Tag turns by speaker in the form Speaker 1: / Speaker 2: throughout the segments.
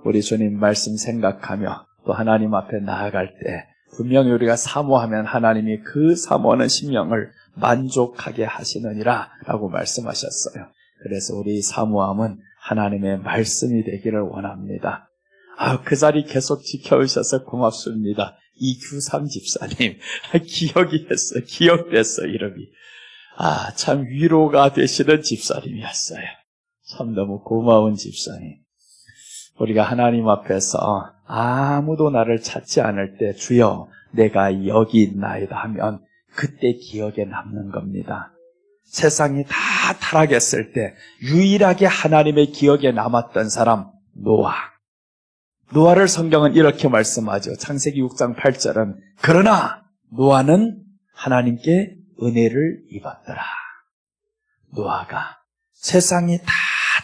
Speaker 1: 우리 주님 말씀 생각하며 또 하나님 앞에 나아갈 때 분명히 우리가 사모하면 하나님이 그 사모하는 심령을 만족하게 하시느니라 라고 말씀하셨어요. 그래서 우리 사모함은 하나님의 말씀이 되기를 원합니다. 그 자리 계속 지켜오셔서 고맙습니다. 이규삼 집사님, 기억됐어요, 이름이. 참 위로가 되시는 집사님이었어요. 참 너무 고마운 집사님. 우리가 하나님 앞에서 아무도 나를 찾지 않을 때 주여 내가 여기 있나이다 하면 그때 기억에 남는 겁니다. 세상이 다 타락했을 때 유일하게 하나님의 기억에 남았던 사람 노아를 성경은 이렇게 말씀하죠. 창세기 6장 8절은 그러나 노아는 하나님께 은혜를 입었더라. 노아가 세상이 다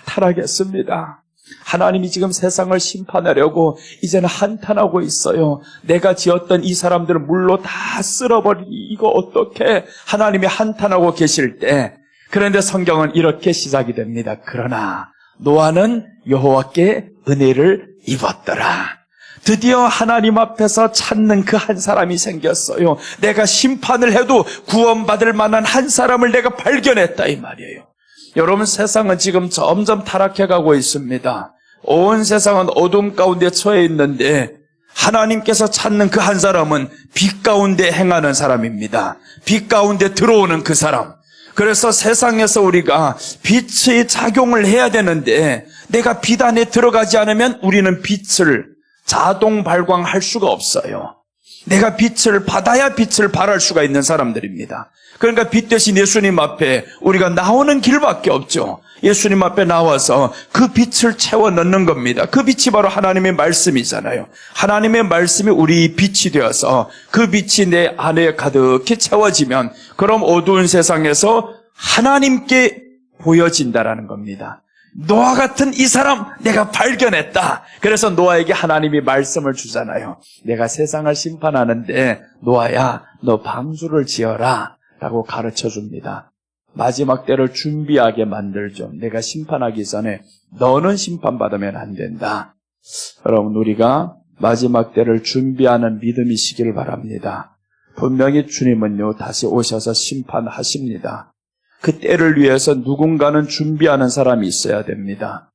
Speaker 1: 타락했습니다. 하나님이 지금 세상을 심판하려고 이제는 한탄하고 있어요. 내가 지었던 이 사람들을 물로 다 쓸어버리니 이거 어떻게 하나님이 한탄하고 계실 때 그런데 성경은 이렇게 시작이 됩니다. 그러나 노아는 여호와께 은혜를 입었더라. 드디어 하나님 앞에서 찾는 그 한 사람이 생겼어요. 내가 심판을 해도 구원받을 만한 한 사람을 내가 발견했다 이 말이에요. 여러분 세상은 지금 점점 타락해가고 있습니다. 온 세상은 어둠 가운데 처해 있는데 하나님께서 찾는 그 한 사람은 빛 가운데 행하는 사람입니다. 빛 가운데 들어오는 그 사람. 그래서 세상에서 우리가 빛의 작용을 해야 되는데 내가 빛 안에 들어가지 않으면 우리는 빛을 자동 발광할 수가 없어요. 내가 빛을 받아야 빛을 발할 수가 있는 사람들입니다. 그러니까 빛 대신 예수님 앞에 우리가 나오는 길밖에 없죠. 예수님 앞에 나와서 그 빛을 채워 넣는 겁니다. 그 빛이 바로 하나님의 말씀이잖아요. 하나님의 말씀이 우리 빛이 되어서 그 빛이 내 안에 가득히 채워지면 그럼 어두운 세상에서 하나님께 보여진다라는 겁니다. 노아 같은 이 사람 내가 발견했다. 그래서 노아에게 하나님이 말씀을 주잖아요. 내가 세상을 심판하는데 노아야 너 방주를 지어라 라고 가르쳐줍니다. 마지막 때를 준비하게 만들죠. 내가 심판하기 전에 너는 심판받으면 안 된다. 여러분 우리가 마지막 때를 준비하는 믿음이시기를 바랍니다. 분명히 주님은요 다시 오셔서 심판하십니다. 그 때를 위해서 누군가는 준비하는 사람이 있어야 됩니다.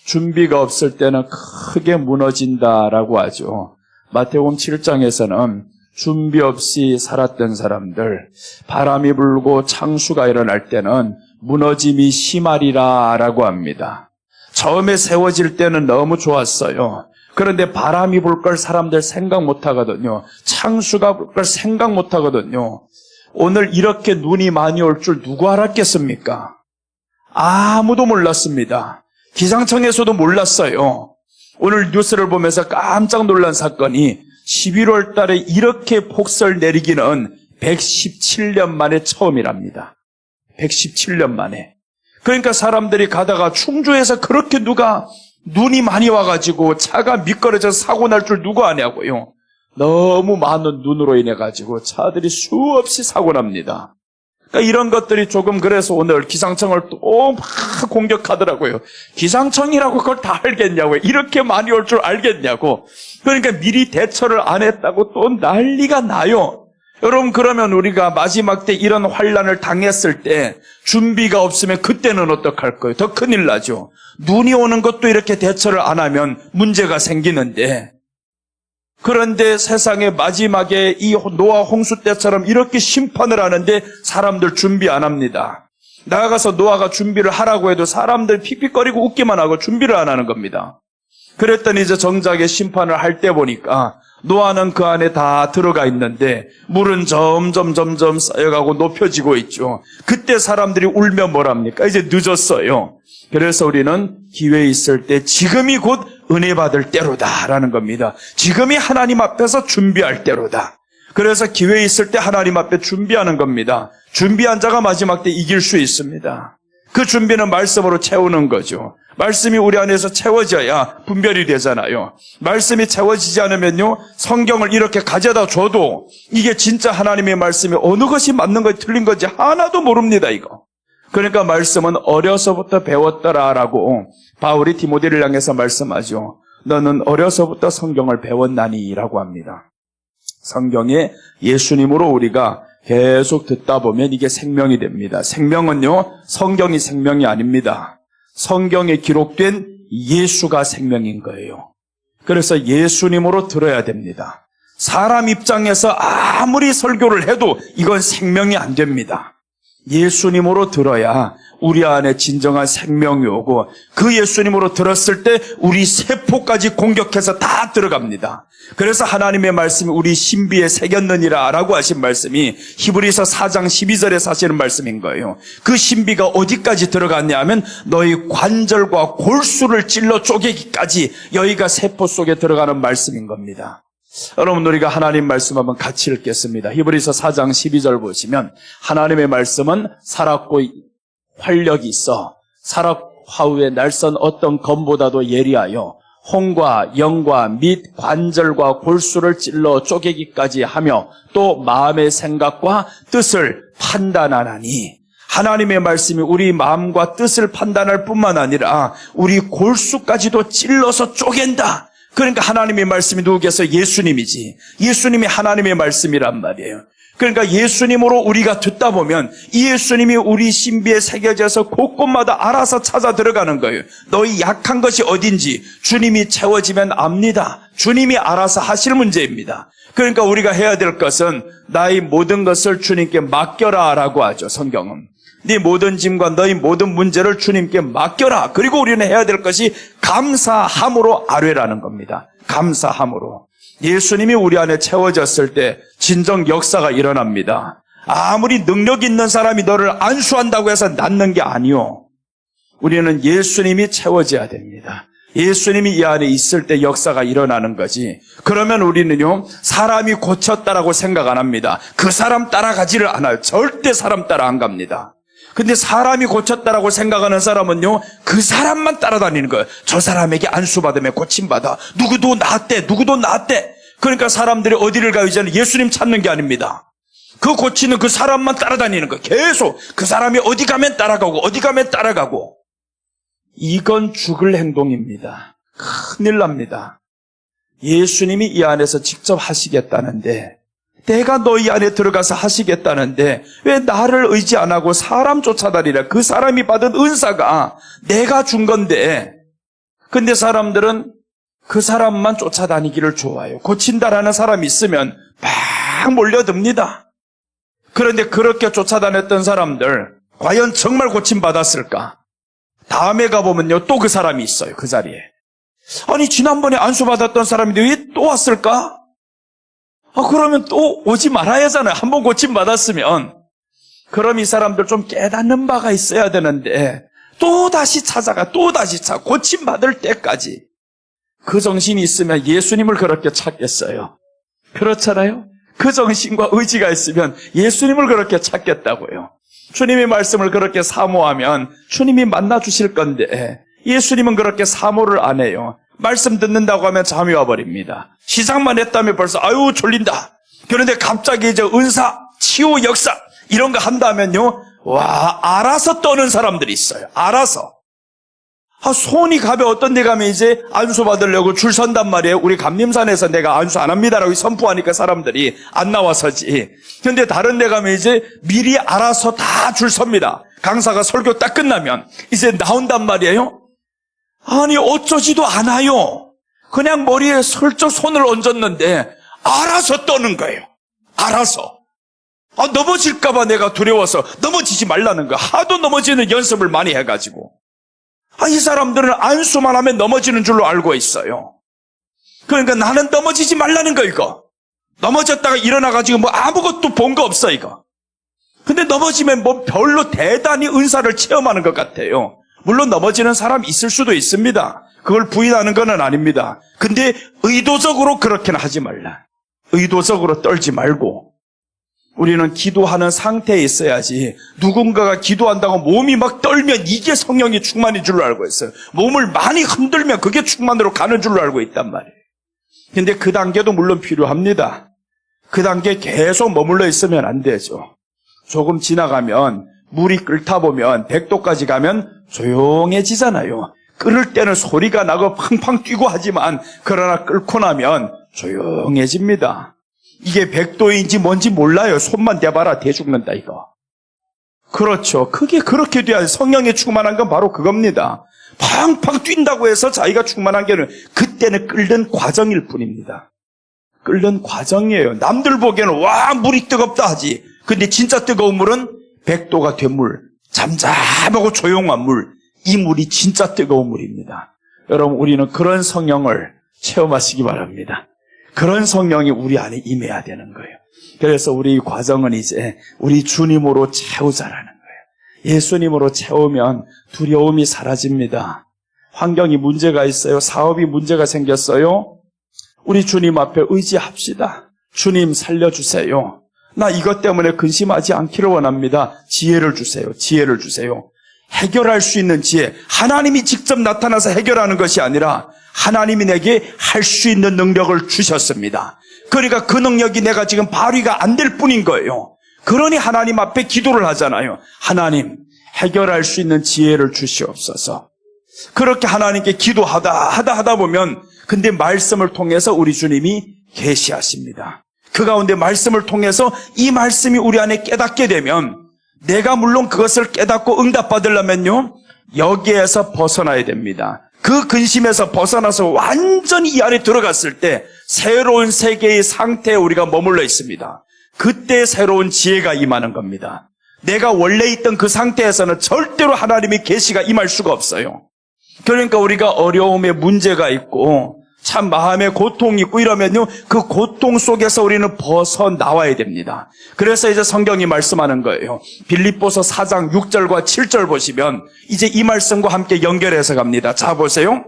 Speaker 1: 준비가 없을 때는 크게 무너진다라고 하죠. 마태복음 7장에서는 준비 없이 살았던 사람들, 바람이 불고 창수가 일어날 때는 무너짐이 심하리라라고 합니다. 처음에 세워질 때는 너무 좋았어요. 그런데 바람이 불 걸 사람들 생각 못 하거든요. 창수가 불 걸 생각 못 하거든요. 오늘 이렇게 눈이 많이 올 줄 누구 알았겠습니까? 아무도 몰랐습니다. 기상청에서도 몰랐어요. 오늘 뉴스를 보면서 깜짝 놀란 사건이 11월 달에 이렇게 폭설 내리기는 117년 만에 처음이랍니다. 117년 만에. 그러니까 사람들이 가다가 충주에서 그렇게 누가 눈이 많이 와가지고 차가 미끄러져서 사고 날 줄 누가 아냐고요. 너무 많은 눈으로 인해가지고 차들이 수없이 사고 납니다. 그러니까 이런 것들이 조금 그래서 오늘 기상청을 또 막 공격하더라고요. 기상청이라고 그걸 다 알겠냐고요. 이렇게 많이 올 줄 알겠냐고. 그러니까 미리 대처를 안 했다고 또 난리가 나요. 여러분 그러면 우리가 마지막 때 이런 환난을 당했을 때 준비가 없으면 그때는 어떡할 거예요? 더 큰일 나죠. 눈이 오는 것도 이렇게 대처를 안 하면 문제가 생기는데 그런데 세상의 마지막에 이 노아 홍수 때처럼 이렇게 심판을 하는데 사람들 준비 안 합니다. 나아가서 노아가 준비를 하라고 해도 사람들 픽픽거리고 웃기만 하고 준비를 안 하는 겁니다. 그랬더니 이제 정작에 심판을 할 때 보니까 노아는 그 안에 다 들어가 있는데 물은 점점 쌓여가고 높여지고 있죠. 그때 사람들이 울면 뭐랍니까? 이제 늦었어요. 그래서 우리는 기회 있을 때 지금이 곧 은혜 받을 때로다라는 겁니다. 지금이 하나님 앞에서 준비할 때로다. 그래서 기회 있을 때 하나님 앞에 준비하는 겁니다. 준비한 자가 마지막 때 이길 수 있습니다. 그 준비는 말씀으로 채우는 거죠. 말씀이 우리 안에서 채워져야 분별이 되잖아요. 말씀이 채워지지 않으면요, 성경을 이렇게 가져다 줘도 이게 진짜 하나님의 말씀이 어느 것이 맞는 건지 틀린 건지 하나도 모릅니다, 이거. 그러니까 말씀은 어려서부터 배웠더라라고 바울이 디모데를 향해서 말씀하죠. 너는 어려서부터 성경을 배웠나니 라고 합니다. 성경에 예수님으로 우리가 계속 듣다 보면 이게 생명이 됩니다. 생명은요, 성경이 생명이 아닙니다. 성경에 기록된 예수가 생명인 거예요. 그래서 예수님으로 들어야 됩니다. 사람 입장에서 아무리 설교를 해도 이건 생명이 안 됩니다. 예수님으로 들어야 우리 안에 진정한 생명이 오고, 그 예수님으로 들었을 때 우리 세포까지 공격해서 다 들어갑니다. 그래서 하나님의 말씀이 우리 신비에 새겼느니라 라고 하신 말씀이 히브리서 4장 12절에 하시는 말씀인 거예요. 그 신비가 어디까지 들어갔냐 하면 너희 관절과 골수를 찔러 쪼개기까지 여기가 세포 속에 들어가는 말씀인 겁니다. 여러분, 우리가 하나님 말씀 한번 같이 읽겠습니다. 히브리서 4장 12절 보시면 하나님의 말씀은 살았고 활력이 있어 사락화후에 날선 어떤 검보다도 예리하여 혼과 영과 및 관절과 골수를 찔러 쪼개기까지 하며 또 마음의 생각과 뜻을 판단하나니, 하나님의 말씀이 우리 마음과 뜻을 판단할 뿐만 아니라 우리 골수까지도 찔러서 쪼갠다. 그러니까 하나님의 말씀이 누구겠어요? 예수님이지. 예수님이 하나님의 말씀이란 말이에요. 그러니까 예수님으로 우리가 듣다 보면 이 예수님이 우리 신비에 새겨져서 곳곳마다 알아서 찾아 들어가는 거예요. 너희 약한 것이 어딘지 주님이 채워지면 압니다. 주님이 알아서 하실 문제입니다. 그러니까 우리가 해야 될 것은 나의 모든 것을 주님께 맡겨라 라고 하죠. 성경은 네 모든 짐과 너희 모든 문제를 주님께 맡겨라. 그리고 우리는 해야 될 것이 감사함으로 아뢰라는 겁니다. 감사함으로. 예수님이 우리 안에 채워졌을 때 진정 역사가 일어납니다. 아무리 능력 있는 사람이 너를 안수한다고 해서 낫는 게 아니요. 우리는 예수님이 채워져야 됩니다. 예수님이 이 안에 있을 때 역사가 일어나는 거지. 그러면 우리는요, 사람이 고쳤다라고 생각 안 합니다. 그 사람 따라가지를 않아요. 절대 사람 따라 안 갑니다. 근데 사람이 고쳤다라고 생각하는 사람은요, 그 사람만 따라다니는 거예요. 저 사람에게 안수받으면 고침받아. 누구도 나았대. 누구도 나았대. 그러니까 사람들이 어디를 가요? 이제는 예수님 찾는 게 아닙니다. 그 고치는 그 사람만 따라다니는 거예요. 계속 그 사람이 어디 가면 따라가고 어디 가면 따라가고. 이건 죽을 행동입니다. 큰일 납니다. 예수님이 이 안에서 직접 하시겠다는데, 내가 너희 안에 들어가서 하시겠다는데 왜 나를 의지 안 하고 사람 쫓아다니라. 그 사람이 받은 은사가 내가 준 건데. 근데 사람들은 그 사람만 쫓아다니기를 좋아해요. 고친다라는 사람이 있으면 막 몰려듭니다. 그런데 그렇게 쫓아다녔던 사람들 과연 정말 고침받았을까? 다음에 가보면요, 또 그 사람이 있어요. 그 자리에. 아니, 지난번에 안수받았던 사람인데 왜 또 왔을까? 그러면 또 오지 말아야 하잖아요. 한번 고침받았으면. 그럼 이 사람들 좀 깨닫는 바가 있어야 되는데 또 다시 찾아가, 또 다시 찾아, 고침받을 때까지. 그 정신이 있으면 예수님을 그렇게 찾겠어요. 그렇잖아요? 그 정신과 의지가 있으면 예수님을 그렇게 찾겠다고요. 주님의 말씀을 그렇게 사모하면 주님이 만나주실 건데 예수님은 그렇게 사모를 안 해요. 말씀 듣는다고 하면 잠이 와버립니다. 시작만 했다면 벌써 아유 졸린다. 그런데 갑자기 이제 은사, 치유, 역사 이런 거 한다면요, 와, 알아서 떠는 사람들이 있어요. 알아서. 손이 가면 어떤 데 가면 이제 안수 받으려고 줄 선단 말이에요. 우리 감림산에서 내가 안수 안 합니다라고 선포하니까 사람들이 안 나와서지. 그런데 다른 데 가면 이제 미리 알아서 다 줄 섭니다. 강사가 설교 딱 끝나면 이제 나온단 말이에요. 아니 어쩌지도 않아요. 그냥 머리에 슬쩍 손을 얹었는데 알아서 떠는 거예요. 알아서. 넘어질까 봐 내가 두려워서 넘어지지 말라는 거야. 하도 넘어지는 연습을 많이 해가지고. 이 사람들은 안수만 하면 넘어지는 줄로 알고 있어요. 그러니까 나는 넘어지지 말라는 거, 이거. 넘어졌다가 일어나가지고 뭐 아무것도 본 거 없어, 이거. 근데 넘어지면 뭐 별로 대단히 은사를 체험하는 것 같아요. 물론 넘어지는 사람 있을 수도 있습니다. 그걸 부인하는 건 아닙니다. 근데 의도적으로 그렇게는 하지 말라. 의도적으로 떨지 말고. 우리는 기도하는 상태에 있어야지 누군가가 기도한다고 몸이 막 떨면 이게 성령이 충만인 줄로 알고 있어요. 몸을 많이 흔들면 그게 충만으로 가는 줄로 알고 있단 말이에요. 근데 그 단계도 물론 필요합니다. 그 단계에 계속 머물러 있으면 안 되죠. 조금 지나가면 물이 끓다 보면 100도까지 가면 조용해지잖아요. 끓을 때는 소리가 나고 팡팡 뛰고 하지만 그러나 끓고 나면 조용해집니다. 이게 100도인지 뭔지 몰라요. 손만 대봐라 대 죽는다 이거. 그렇죠. 그게 그렇게 돼야 성령에 충만한 건 바로 그겁니다. 팡팡 뛴다고 해서 자기가 충만한 게 아니라 그때는 끓는 과정일 뿐입니다. 끓는 과정이에요. 남들 보기에는 와 물이 뜨겁다 하지. 근데 진짜 뜨거운 물은 100도가 된 물, 잠잠하고 조용한 물, 이 물이 진짜 뜨거운 물입니다. 여러분 우리는 그런 성령을 체험하시기 바랍니다. 그런 성령이 우리 안에 임해야 되는 거예요. 그래서 우리 과정은 이제 우리 주님으로 채우자라는 거예요. 예수님으로 채우면 두려움이 사라집니다. 환경이 문제가 있어요. 사업이 문제가 생겼어요. 우리 주님 앞에 의지합시다. 주님 살려주세요. 나 이것 때문에 근심하지 않기를 원합니다. 지혜를 주세요. 지혜를 주세요. 해결할 수 있는 지혜. 하나님이 직접 나타나서 해결하는 것이 아니라 하나님이 내게 할 수 있는 능력을 주셨습니다. 그러니까 그 능력이 내가 지금 발휘가 안 될 뿐인 거예요. 그러니 하나님 앞에 기도를 하잖아요. 하나님, 해결할 수 있는 지혜를 주시옵소서. 그렇게 하나님께 기도하다 보면 근데 말씀을 통해서 우리 주님이 계시하십니다. 그 가운데 말씀을 통해서 이 말씀이 우리 안에 깨닫게 되면 내가 물론 그것을 깨닫고 응답받으려면요 여기에서 벗어나야 됩니다. 그 근심에서 벗어나서 완전히 이 안에 들어갔을 때 새로운 세계의 상태에 우리가 머물러 있습니다. 그때 새로운 지혜가 임하는 겁니다. 내가 원래 있던 그 상태에서는 절대로 하나님의 계시가 임할 수가 없어요. 그러니까 우리가 어려움에 문제가 있고 참 마음에 고통이 있고 이러면요 그 고통 속에서 우리는 벗어나와야 됩니다. 그래서 이제 성경이 말씀하는 거예요. 빌립보서 4장 6절과 7절 보시면 이제 이 말씀과 함께 연결해서 갑니다. 자 보세요.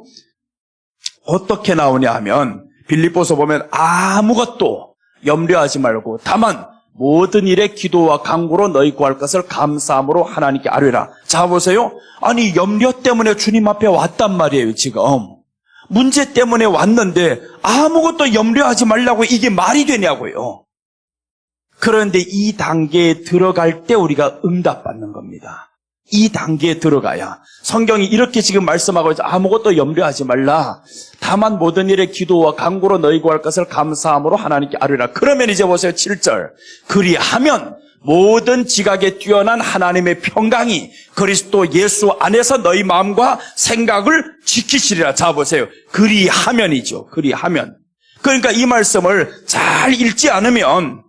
Speaker 1: 어떻게 나오냐 하면 빌립보서 보면 아무것도 염려하지 말고 다만 모든 일에 기도와 간구로 너희 구할 것을 감사함으로 하나님께 아뢰라. 자 보세요. 아니 염려 때문에 주님 앞에 왔단 말이에요. 지금 문제 때문에 왔는데 아무것도 염려하지 말라고 이게 말이 되냐고요. 그런데 이 단계에 들어갈 때 우리가 응답받는 겁니다. 이 단계에 들어가야 성경이 이렇게 지금 말씀하고 있죠. 아무것도 염려하지 말라. 다만 모든 일에 기도와 간구로 너희 구할 것을 감사함으로 하나님께 아뢰라. 그러면 이제 보세요. 7절. 그리하면 모든 지각에 뛰어난 하나님의 평강이 그리스도 예수 안에서 너희 마음과 생각을 지키시리라. 자 보세요. 그리하면이죠. 그리하면. 그러니까 이 말씀을 잘 읽지 않으면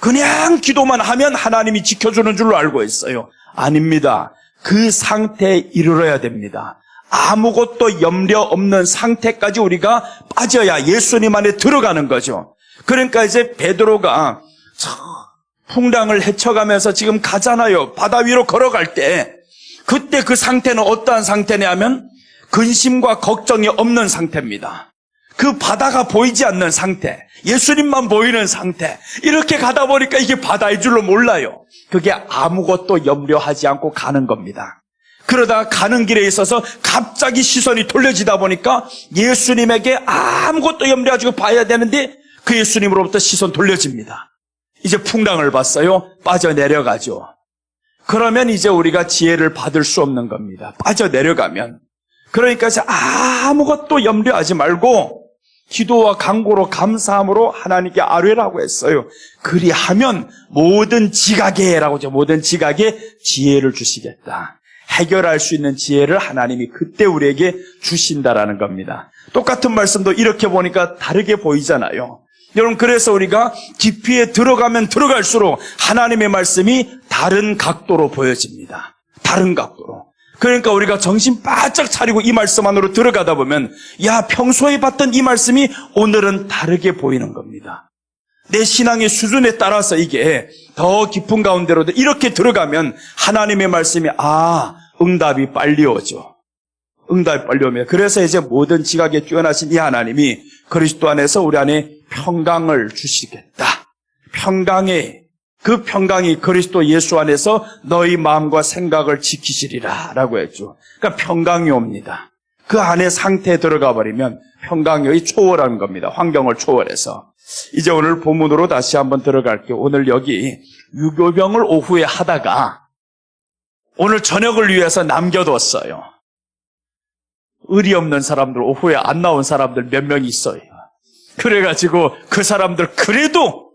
Speaker 1: 그냥 기도만 하면 하나님이 지켜주는 줄로 알고 있어요. 아닙니다. 그 상태에 이르러야 됩니다. 아무것도 염려 없는 상태까지 우리가 빠져야 예수님 안에 들어가는 거죠. 그러니까 이제 베드로가 풍랑을 헤쳐가면서 지금 가잖아요. 바다 위로 걸어갈 때 그때 그 상태는 어떠한 상태냐면 근심과 걱정이 없는 상태입니다. 그 바다가 보이지 않는 상태, 예수님만 보이는 상태. 이렇게 가다 보니까 이게 바다인 줄로 몰라요. 그게 아무것도 염려하지 않고 가는 겁니다. 그러다가 가는 길에 있어서 갑자기 시선이 돌려지다 보니까 예수님에게 아무것도 염려하지 않고 봐야 되는데 그 예수님으로부터 시선 돌려집니다. 이제 풍랑을 봤어요. 빠져내려가죠. 그러면 이제 우리가 지혜를 받을 수 없는 겁니다. 빠져내려가면. 그러니까 이제 아무것도 염려하지 말고 기도와 간구로 감사함으로 하나님께 아뢰라고 했어요. 그리하면 모든 지각에라고 하죠. 모든 지각에 지혜를 주시겠다. 해결할 수 있는 지혜를 하나님이 그때 우리에게 주신다라는 겁니다. 똑같은 말씀도 이렇게 보니까 다르게 보이잖아요. 여러분 그래서 우리가 깊이에 들어가면 들어갈수록 하나님의 말씀이 다른 각도로 보여집니다. 다른 각도로. 그러니까 우리가 정신 바짝 차리고 이 말씀 안으로 들어가다 보면 야 평소에 봤던 이 말씀이 오늘은 다르게 보이는 겁니다. 내 신앙의 수준에 따라서 이게 더 깊은 가운데로도 이렇게 들어가면 하나님의 말씀이 응답이 빨리 오죠. 응답이 빨리 오면 그래서 이제 모든 지각에 뛰어나신 이 하나님이 그리스도 안에서 우리 안에 평강을 주시겠다. 그 평강이 그리스도 예수 안에서 너희 마음과 생각을 지키시리라 라고 했죠. 그러니까 평강이 옵니다. 그 안에 상태에 들어가 버리면 평강이 초월하는 겁니다. 환경을 초월해서. 이제 오늘 본문으로 다시 한번 들어갈게요. 오늘 여기 유교병을 오후에 하다가 오늘 저녁을 위해서 남겨뒀어요. 의리 없는 사람들, 오후에 안 나온 사람들 몇 명 있어요. 그래가지고 그 사람들 그래도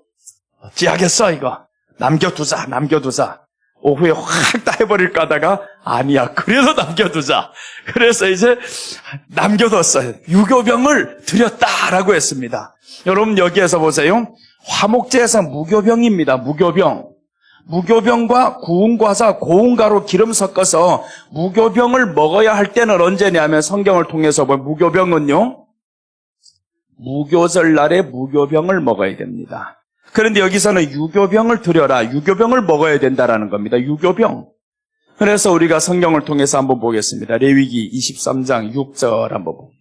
Speaker 1: 어찌하겠어 이거. 남겨두자. 오후에 확 다 해버릴까 하다가 아니야. 그래도 남겨두자. 그래서 이제 남겨뒀어요. 유교병을 드렸다라고 했습니다. 여러분 여기에서 보세요. 화목제에서 무교병입니다. 무교병과 구운과사, 고운가루 기름 섞어서 무교병을 먹어야 할 때는 언제냐면 성경을 통해서 본 무교병은요. 무교절 날에 무교병을 먹어야 됩니다. 그런데 여기서는 유교병을 드려라. 유교병을 먹어야 된다라는 겁니다. 유교병. 그래서 우리가 성경을 통해서 한번 보겠습니다. 레위기 23장 6절 한번 봅니다.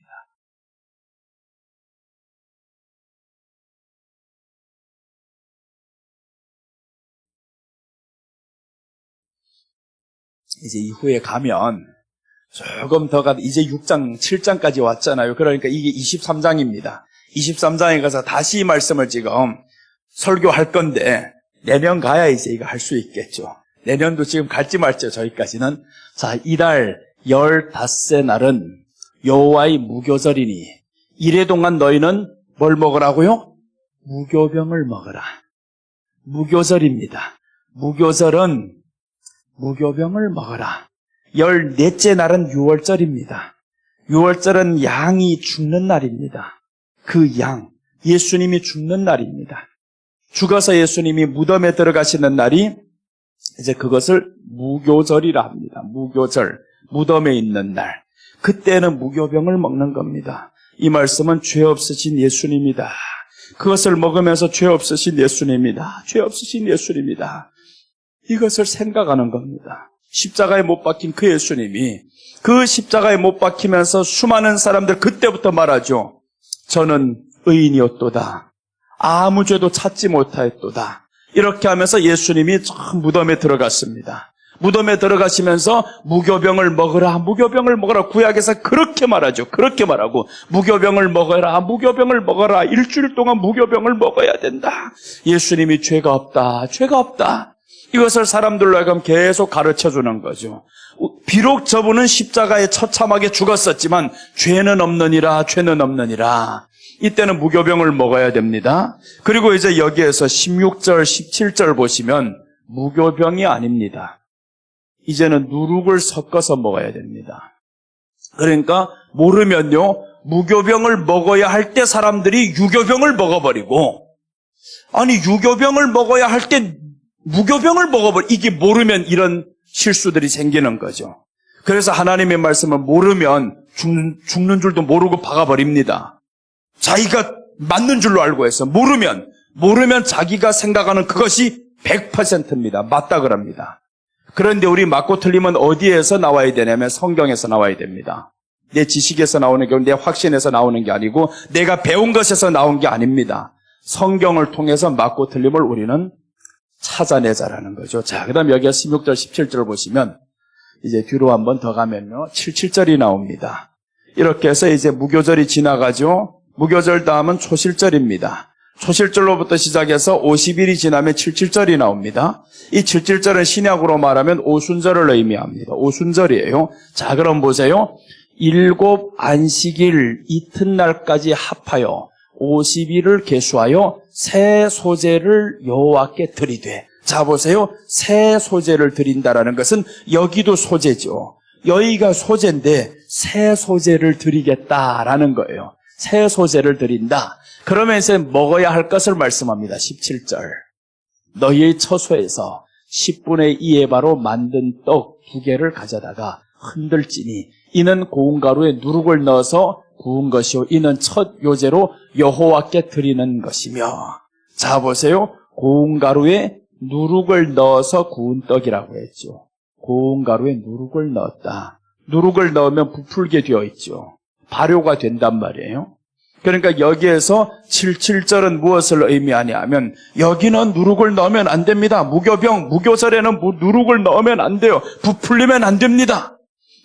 Speaker 1: 이제 이후에 가면 조금 더 가도 이제 6장, 7장까지 왔잖아요. 그러니까 이게 23장입니다. 23장에 가서 다시 이 말씀을 지금 설교할 건데 내년 가야 이제 이거 할 수 있겠죠. 내년도 지금 갈지 말지 저희까지는. 자, 이달 15째 날은 여호와의 무교절이니 이래 동안 너희는 뭘 먹으라고요? 무교병을 먹어라. 무교절입니다. 무교절은 무교병을 먹어라. 14째 날은 6월절입니다. 6월절은 양이 죽는 날입니다. 그 양, 예수님이 죽는 날입니다. 죽어서 예수님이 무덤에 들어가시는 날이 이제 그것을 무교절이라 합니다. 무교절, 무덤에 있는 날. 그때는 무교병을 먹는 겁니다. 이 말씀은 죄 없으신 예수님이다. 그것을 먹으면서 죄 없으신 예수님이다. 죄 없으신 예수님이다. 이것을 생각하는 겁니다. 십자가에 못 박힌 그 예수님이 그 십자가에 못 박히면서 수많은 사람들 그때부터 말하죠. 저는 의인이었도다. 아무 죄도 찾지 못하였도다. 이렇게 하면서 예수님이 무덤에 들어갔습니다. 무덤에 들어가시면서 무교병을 먹으라, 무교병을 먹어라. 구약에서 그렇게 말하죠. 그렇게 말하고 무교병을 먹어라, 무교병을 먹어라. 일주일 동안 무교병을 먹어야 된다. 예수님이 죄가 없다, 죄가 없다. 이것을 사람들로 하여금 계속 가르쳐주는 거죠. 비록 저분은 십자가에 처참하게 죽었었지만 죄는 없느니라, 죄는 없느니라. 이때는 무교병을 먹어야 됩니다. 그리고 이제 여기에서 16절, 17절 보시면 무교병이 아닙니다. 이제는 누룩을 섞어서 먹어야 됩니다. 그러니까 모르면요, 무교병을 먹어야 할 때 사람들이 유교병을 먹어버리고, 아니 유교병을 먹어야 할 때 무교병을 먹어버려. 이게 모르면 이런 실수들이 생기는 거죠. 그래서 하나님의 말씀을 모르면 죽는 줄도 모르고 박아버립니다. 자기가 맞는 줄로 알고 해서 모르면 자기가 생각하는 그것이 100%입니다. 맞다 그럽니다. 그런데 우리 맞고 틀림은 어디에서 나와야 되냐면 성경에서 나와야 됩니다. 내 지식에서 나오는 게, 내 확신에서 나오는 게 아니고 내가 배운 것에서 나온 게 아닙니다. 성경을 통해서 맞고 틀림을 우리는 찾아내자라는 거죠. 자, 그 다음 여기가 16절, 17절을 보시면 이제 뒤로 한번 더 가면요, 77절이 나옵니다. 이렇게 해서 이제 무교절이 지나가죠. 무교절 다음은 초실절입니다. 초실절로부터 시작해서 50일이 지나면 77절이 나옵니다. 이 77절은 신약으로 말하면 오순절을 의미합니다. 오순절이에요. 자, 그럼 보세요. 7 안식일 이튿날까지 합하여 50일을 계수하여 새 소제를 여호와께 드리되. 자, 보세요. 새 소제를 드린다라는 것은 여기도 소제죠. 여기가 소제인데 새 소제를 드리겠다라는 거예요. 새 소제를 드린다. 그러면서 먹어야 할 것을 말씀합니다. 17절. 너희의 처소에서 10분의 2의 바로 만든 떡 2개를 가져다가 흔들지니 이는 고운 가루에 누룩을 넣어서 구운 것이요 이는 첫 요제로 여호와께 드리는 것이며. 자, 보세요. 고운 가루에 누룩을 넣어서 구운 떡이라고 했죠. 고운 가루에 누룩을 넣었다. 누룩을 넣으면 부풀게 되어 있죠. 발효가 된단 말이에요. 그러니까 여기에서 77절은 무엇을 의미하냐면 여기는 누룩을 넣으면 안 됩니다. 무교병, 무교절에는 누룩을 넣으면 안 돼요. 부풀리면 안 됩니다.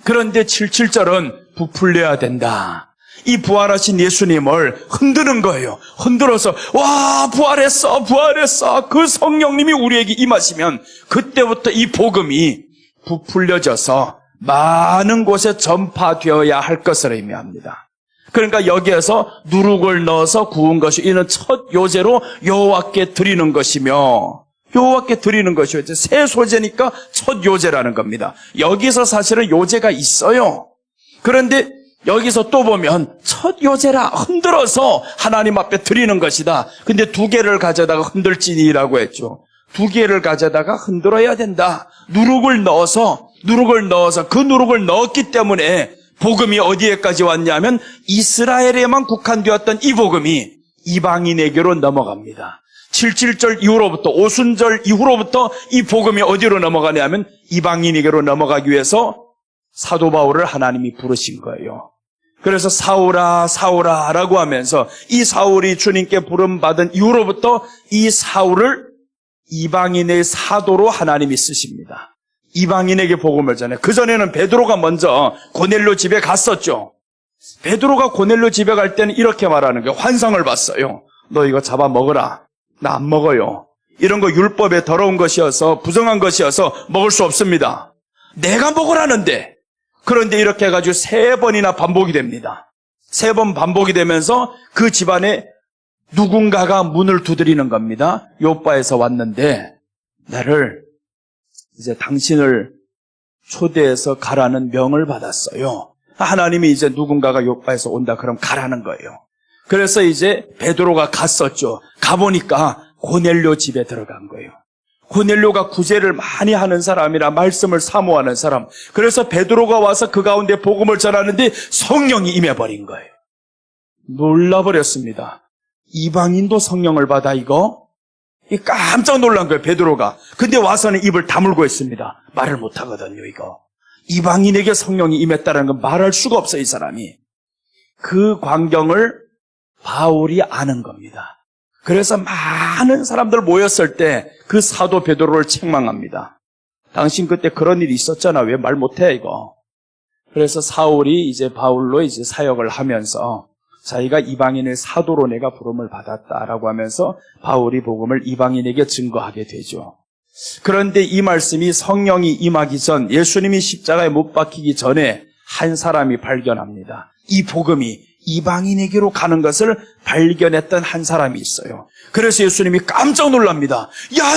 Speaker 1: 그런데 77절은 부풀려야 된다. 이 부활하신 예수님을 흔드는 거예요. 흔들어서 와, 부활했어, 부활했어. 그 성령님이 우리에게 임하시면 그때부터 이 복음이 부풀려져서 많은 곳에 전파되어야 할 것을 의미합니다. 그러니까 여기에서 누룩을 넣어서 구운 것이 이는 첫 요제로 여호와께 드리는 것이며, 여호와께 드리는 것이요. 새 소제니까 첫 요제라는 겁니다. 여기서 사실은 요제가 있어요. 그런데 여기서 또 보면 첫 요제라 흔들어서 하나님 앞에 드리는 것이다. 근데 두 개를 가져다가 흔들지니라고 했죠. 두 개를 가져다가 흔들어야 된다. 누룩을 넣어서 그 누룩을 넣었기 때문에 복음이 어디에까지 왔냐면 이스라엘에만 국한되었던 이 복음이 이방인에게로 넘어갑니다. 77절 이후로부터, 오순절 이후로부터 이 복음이 어디로 넘어가냐면 이방인에게로 넘어가기 위해서 사도 바울을 하나님이 부르신 거예요. 그래서 사울아 사울아 라고 하면서 이 사울이 주님께 부름받은 이후로부터 이 사울을 이방인의 사도로 하나님이 쓰십니다. 이방인에게 복음을 전해. 그전에는 베드로가 먼저 고넬료 집에 갔었죠. 베드로가 고넬료 집에 갈 때는 이렇게 말하는 거예요. 환상을 봤어요. 너 이거 잡아 먹어라. 나 안 먹어요. 이런 거 율법에 더러운 것이어서, 부정한 것이어서 먹을 수 없습니다. 내가 먹으라는데. 그런데 이렇게 해가지고 3번이나 반복이 됩니다. 3번 반복이 되면서 그 집안에 누군가가 문을 두드리는 겁니다. 요바에서 왔는데 나를 이제 당신을 초대해서 가라는 명을 받았어요. 하나님이 이제 누군가가 요바에서 온다 그럼 가라는 거예요. 그래서 이제 베드로가 갔었죠. 가보니까 고넬료 집에 들어간 거예요. 고넬료가 구제를 많이 하는 사람이라 말씀을 사모하는 사람. 그래서 베드로가 와서 그 가운데 복음을 전하는데 성령이 임해버린 거예요. 놀라버렸습니다. 이방인도 성령을 받아 이거? 깜짝 놀란 거예요, 베드로가. 근데 와서는 입을 다물고 있습니다. 말을 못하거든요, 이거. 이방인에게 성령이 임했다는 건 말할 수가 없어요, 이 사람이. 그 광경을 바울이 아는 겁니다. 그래서 많은 사람들 모였을 때 그 사도 베드로를 책망합니다. 당신 그때 그런 일이 있었잖아. 왜 말 못해, 이거? 그래서 사울이 이제 바울로 이제 사역을 하면서 자기가 이방인의 사도로 내가 부름을 받았다라고 하면서 바울이 복음을 이방인에게 증거하게 되죠. 그런데 이 말씀이 성령이 임하기 전, 예수님이 십자가에 못 박히기 전에 한 사람이 발견합니다. 이 복음이 이방인에게로 가는 것을 발견했던 한 사람이 있어요. 그래서 예수님이 깜짝 놀랍니다. 야,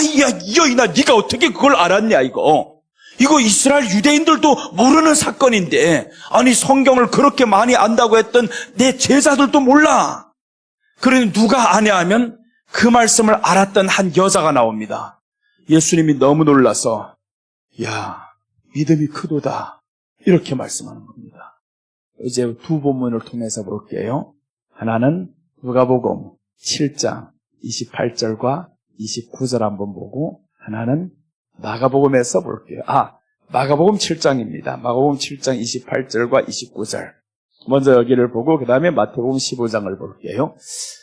Speaker 1: 여인아, 네가 어떻게 그걸 알았냐, 이거. 이거 이스라엘 유대인들도 모르는 사건인데, 아니 성경을 그렇게 많이 안다고 했던 내 제자들도 몰라. 그러니 누가 아냐 하면 그 말씀을 알았던 한 여자가 나옵니다. 예수님이 너무 놀라서 야, 믿음이 크도다 이렇게 말씀하는 겁니다. 이제 두 본문을 통해서 볼게요. 하나는 누가복음 7장 28절과 29절 한번 보고, 하나는 마가복음에서 볼게요. 마가복음 7장입니다. 마가복음 7장 28절과 29절. 먼저 여기를 보고 그 다음에 마태복음 15장을 볼게요.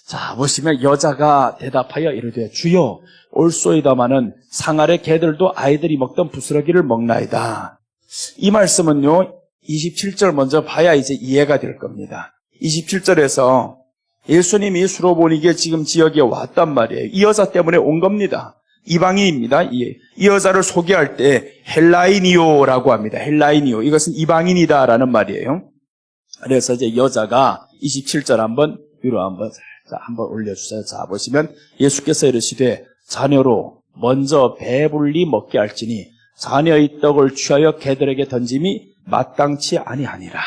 Speaker 1: 자, 보시면 여자가 대답하여 이르되 주여 올소이다마는 상 아래 개들도 아이들이 먹던 부스러기를 먹나이다. 이 말씀은요, 27절 먼저 봐야 이제 이해가 될 겁니다. 27절에서 예수님이 수로보니게 지금 지역에 왔단 말이에요. 이 여자 때문에 온 겁니다. 이방인입니다. 이 여자를 소개할 때 헬라이니오라고 합니다. 헬라이니오. 이것은 이방인이다라는 말이에요. 그래서 이제 여자가 27절 한번 위로 한번 올려주세요. 자, 보시면 예수께서 이르시되 자녀로 먼저 배불리 먹게 할지니 자녀의 떡을 취하여 개들에게 던짐이 마땅치 아니하니라.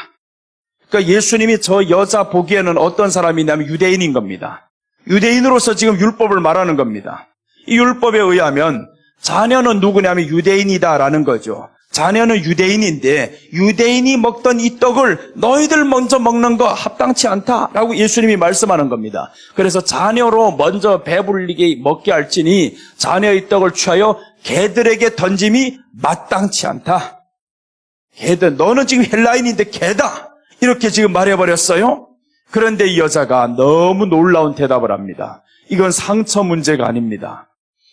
Speaker 1: 그러니까 예수님이 저 여자 보기에는 어떤 사람이냐면 유대인인 겁니다. 유대인으로서 지금 율법을 말하는 겁니다. 이 율법에 의하면 자녀는 누구냐면 유대인이다라는 거죠. 자녀는 유대인인데 유대인이 먹던 이 떡을 너희들 먼저 먹는 거 합당치 않다라고 예수님이 말씀하는 겁니다. 그래서 자녀로 먼저 배불리게 먹게 할지니 자녀의 떡을 취하여 개들에게 던짐이 마땅치 않다. 개들, 너는 지금 헬라인인데 개다. 이렇게 지금 말해버렸어요. 그런데 이 여자가 너무 놀라운 대답을 합니다. 이건 상처 문제가 아닙니다.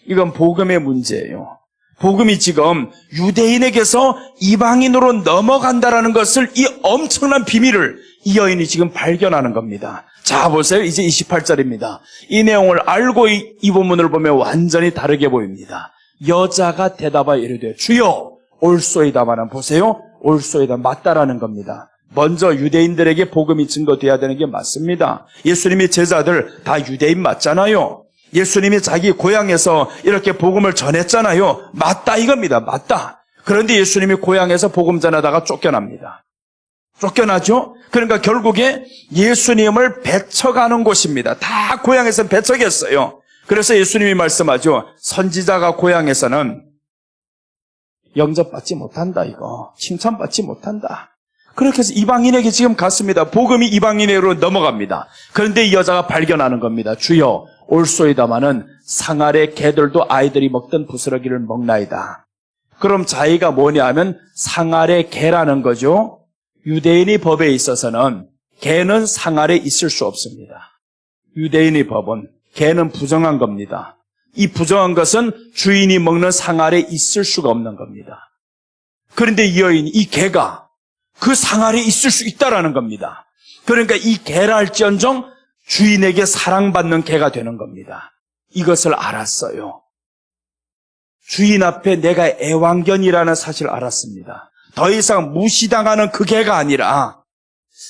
Speaker 1: 이건 복음의 문제예요. 복음이 지금 유대인에게서 이방인으로 넘어간다라는 것을, 이 엄청난 비밀을 이 여인이 지금 발견하는 겁니다. 자, 보세요. 이제 28절입니다. 이 내용을 알고 이 본문을 보면 완전히 다르게 보입니다. 여자가 대답하여 이르되 주여 올소이다마는, 보세요. 올소이다. 맞다라는 겁니다. 먼저 유대인들에게 복음이 증거돼야 되는 게 맞습니다. 예수님의 제자들 다 유대인 맞잖아요. 예수님이 자기 고향에서 이렇게 복음을 전했잖아요. 맞다 이겁니다. 맞다. 그런데 예수님이 고향에서 복음 전하다가 쫓겨납니다. 쫓겨나죠? 그러니까 결국에 예수님을 배척하는 곳입니다. 다 고향에서 배척했어요. 그래서 예수님이 말씀하죠. 선지자가 고향에서는 영접받지 못한다 이거. 칭찬받지 못한다. 그렇게 해서 이방인에게 지금 갔습니다. 복음이 이방인에게로 넘어갑니다. 그런데 이 여자가 발견하는 겁니다. 주여 올소이다마는 상 아래 개들도 아이들이 먹던 부스러기를 먹나이다. 그럼 자기가 뭐냐 하면 상 아래 개라는 거죠. 유대인의 법에 있어서는 개는 상 아래 있을 수 없습니다. 유대인의 법은 개는 부정한 겁니다. 이 부정한 것은 주인이 먹는 상 아래 있을 수가 없는 겁니다. 그런데 이 여인, 이 개가 그 상 아래 있을 수 있다라는 겁니다. 그러니까 이 개랄지언정 주인에게 사랑받는 개가 되는 겁니다. 이것을 알았어요. 주인 앞에 내가 애완견이라는 사실을 알았습니다. 더 이상 무시당하는 그 개가 아니라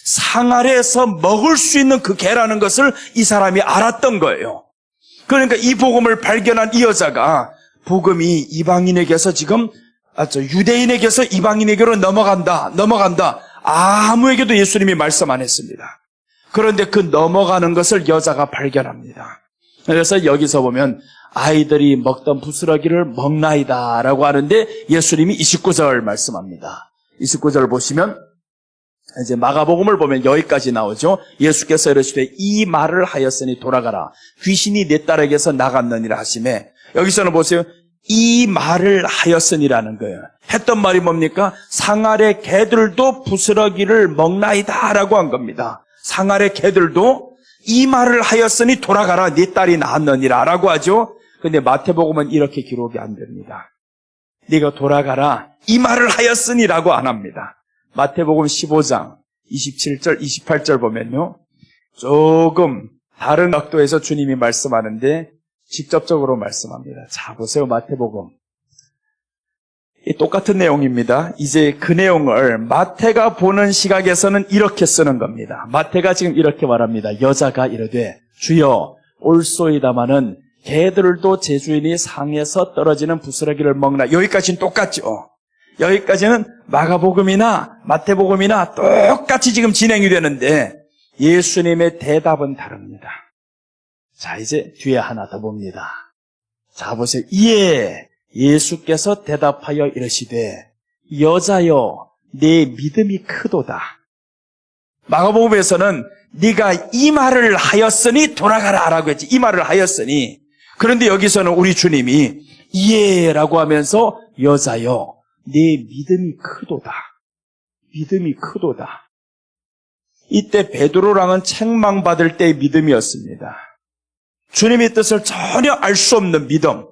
Speaker 1: 상 아래에서 먹을 수 있는 그 개라는 것을 이 사람이 알았던 거예요. 그러니까 이 복음을 발견한 이 여자가 복음이 이방인에게서 지금 유대인에게서 이방인에게로 넘어간다. 아무에게도 예수님이 말씀 안 했습니다. 그런데 그 넘어가는 것을 여자가 발견합니다. 그래서 여기서 보면 아이들이 먹던 부스러기를 먹나이다 라고 하는데 예수님이 29절 말씀합니다. 29절 보시면 이제 마가복음을 보면 여기까지 나오죠. 예수께서 이르시되 이 말을 하였으니 돌아가라. 귀신이 내 딸에게서 나갔느니라 하시매. 여기서는 보세요. 이 말을 하였으니라는 거예요. 했던 말이 뭡니까? 상 아래 개들도 부스러기를 먹나이다 라고 한 겁니다. 상 아래 개들도 이 말을 하였으니 돌아가라. 네 딸이 나았느니라 라고 하죠. 근데 마태복음은 이렇게 기록이 안 됩니다. 네가 돌아가라. 이 말을 하였으니라고 안 합니다. 마태복음 15장 27절 28절 보면요. 조금 다른 각도에서 주님이 말씀하는데 직접적으로 말씀합니다. 자, 보세요. 마태복음. 똑같은 내용입니다. 이제 그 내용을 마태가 보는 시각에서는 이렇게 쓰는 겁니다. 마태가 지금 이렇게 말합니다. 여자가 이르되 주여 올소이다마는 개들도 제 주인이 상에서 떨어지는 부스러기를 먹나. 여기까지는 똑같죠. 여기까지는 마가복음이나 마태복음이나 똑같이 지금 진행이 되는데 예수님의 대답은 다릅니다. 자, 이제 뒤에 하나 더 봅니다. 자, 보세요. 이에 예수께서 대답하여 이르시되 여자여 내 믿음이 크도다. 마가복음에서는 네가 이 말을 하였으니 돌아가라 라고 했지. 이 말을 하였으니. 그런데 여기서는 우리 주님이 이에라고 하면서 여자여 내 믿음이 크도다. 믿음이 크도다. 이때 베드로랑은 책망받을 때의 믿음이었습니다. 주님의 뜻을 전혀 알 수 없는 믿음.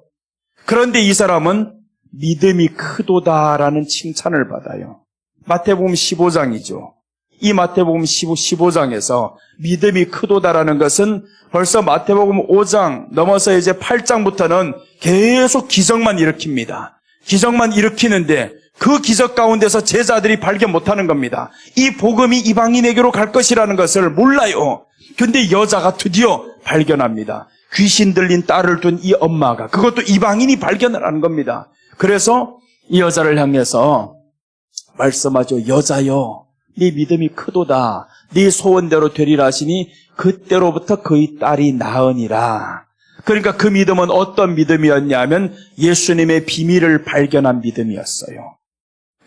Speaker 1: 그런데 이 사람은 믿음이 크도다라는 칭찬을 받아요. 마태복음 15장이죠. 이 마태복음 15장에서 믿음이 크도다라는 것은 벌써 마태복음 5장 넘어서 이제 8장부터는 계속 기적만 일으킵니다. 기적만 일으키는데 그 기적 가운데서 제자들이 발견 못하는 겁니다. 이 복음이 이방인에게로 갈 것이라는 것을 몰라요. 근데 여자가 드디어 발견합니다. 귀신 들린 딸을 둔 이 엄마가, 그것도 이방인이 발견을 하는 겁니다. 그래서 이 여자를 향해서 말씀하죠. 여자여 네 믿음이 크도다. 네 소원대로 되리라 하시니 그때로부터 그의 딸이 나으니라. 그러니까 그 믿음은 어떤 믿음이었냐면 예수님의 비밀을 발견한 믿음이었어요.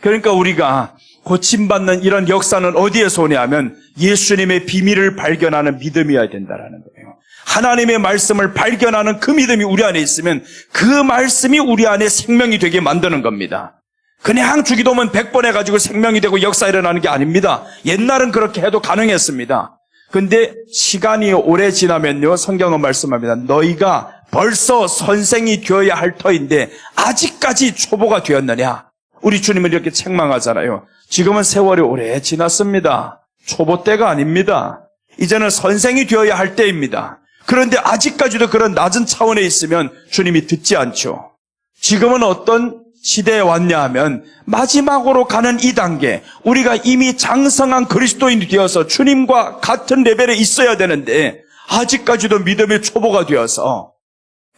Speaker 1: 그러니까 우리가 고침받는 이런 역사는 어디에서 오냐면 예수님의 비밀을 발견하는 믿음이어야 된다는 거예요. 하나님의 말씀을 발견하는 그 믿음이 우리 안에 있으면 그 말씀이 우리 안에 생명이 되게 만드는 겁니다. 그냥 주기도문 100번 해가지고 생명이 되고 역사 일어나는 게 아닙니다. 옛날은 그렇게 해도 가능했습니다. 근데 시간이 오래 지나면요, 성경은 말씀합니다. 너희가 벌써 선생이 되어야 할 터인데 아직까지 초보가 되었느냐? 우리 주님은 이렇게 책망하잖아요. 지금은 세월이 오래 지났습니다. 초보 때가 아닙니다. 이제는 선생이 되어야 할 때입니다. 그런데 아직까지도 그런 낮은 차원에 있으면 주님이 듣지 않죠. 지금은 어떤 시대에 왔냐 하면 마지막으로 가는 이 단계, 우리가 이미 장성한 그리스도인이 되어서 주님과 같은 레벨에 있어야 되는데 아직까지도 믿음의 초보가 되어서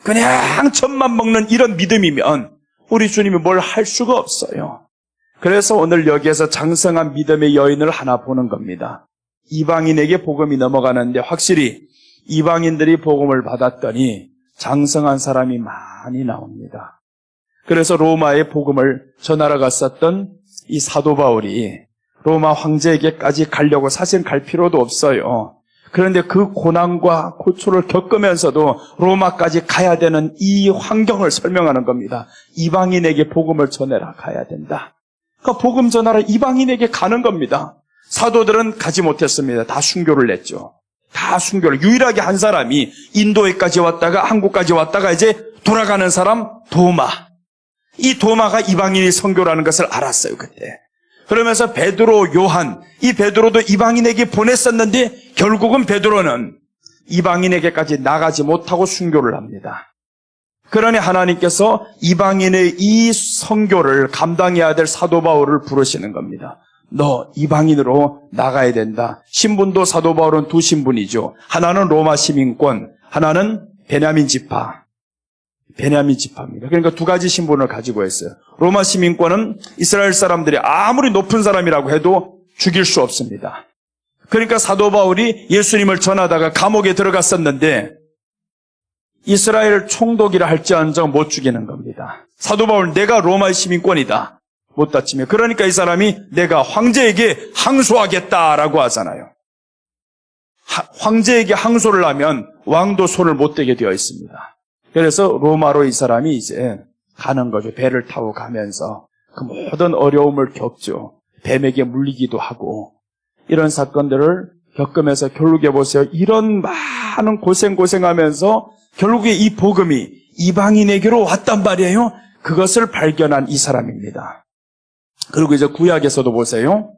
Speaker 1: 그냥 젖만 먹는 이런 믿음이면 우리 주님이 뭘 할 수가 없어요. 그래서 오늘 여기에서 장성한 믿음의 여인을 하나 보는 겁니다. 이방인에게 복음이 넘어가는데 확실히 이방인들이 복음을 받았더니 장성한 사람이 많이 나옵니다. 그래서 로마에 복음을 전하러 갔었던 이 사도 바울이 로마 황제에게까지 가려고 사실 갈 필요도 없어요. 그런데 그 고난과 고초를 겪으면서도 로마까지 가야 되는 이 환경을 설명하는 겁니다. 이방인에게 복음을 전해라, 가야 된다. 그러니까 복음 전하러 이방인에게 가는 겁니다. 사도들은 가지 못했습니다. 다 순교를 냈죠. 다 순교를. 유일하게 한 사람이 인도에까지 왔다가 한국까지 왔다가 이제 돌아가는 사람 도마. 이 도마가 이방인이 선교라는 것을 알았어요, 그때. 그러면서 베드로, 요한, 이 베드로도 이방인에게 보냈었는데 결국은 베드로는 이방인에게까지 나가지 못하고 순교를 합니다. 그러니 하나님께서 이방인의 이 선교를 감당해야 될 사도 바울을 부르시는 겁니다. 너 이방인으로 나가야 된다. 신분도 사도 바울은 두 신분이죠. 하나는 로마 시민권, 하나는 베냐민 지파. 베냐민 지파입니다. 그러니까 두 가지 신분을 가지고 있어요. 로마 시민권은 이스라엘 사람들이 아무리 높은 사람이라고 해도 죽일 수 없습니다. 그러니까 사도 바울이 예수님을 전하다가 감옥에 들어갔었는데 이스라엘 총독이라 할지언정 못 죽이는 겁니다. 사도 바울, 내가 로마의 시민권이다. 못 다치며. 그러니까 이 사람이 내가 황제에게 항소하겠다라고 하잖아요. 황제에게 항소를 하면 왕도 손을 못 대게 되어 있습니다. 그래서 로마로 이 사람이 이제 가는 거죠. 배를 타고 가면서 그 모든 어려움을 겪죠. 뱀에게 물리기도 하고 이런 사건들을 겪으면서 결국에 보세요. 이런 많은 고생하면서 결국에 이 복음이 이방인에게로 왔단 말이에요. 그것을 발견한 이 사람입니다. 그리고 이제 구약에서도 보세요.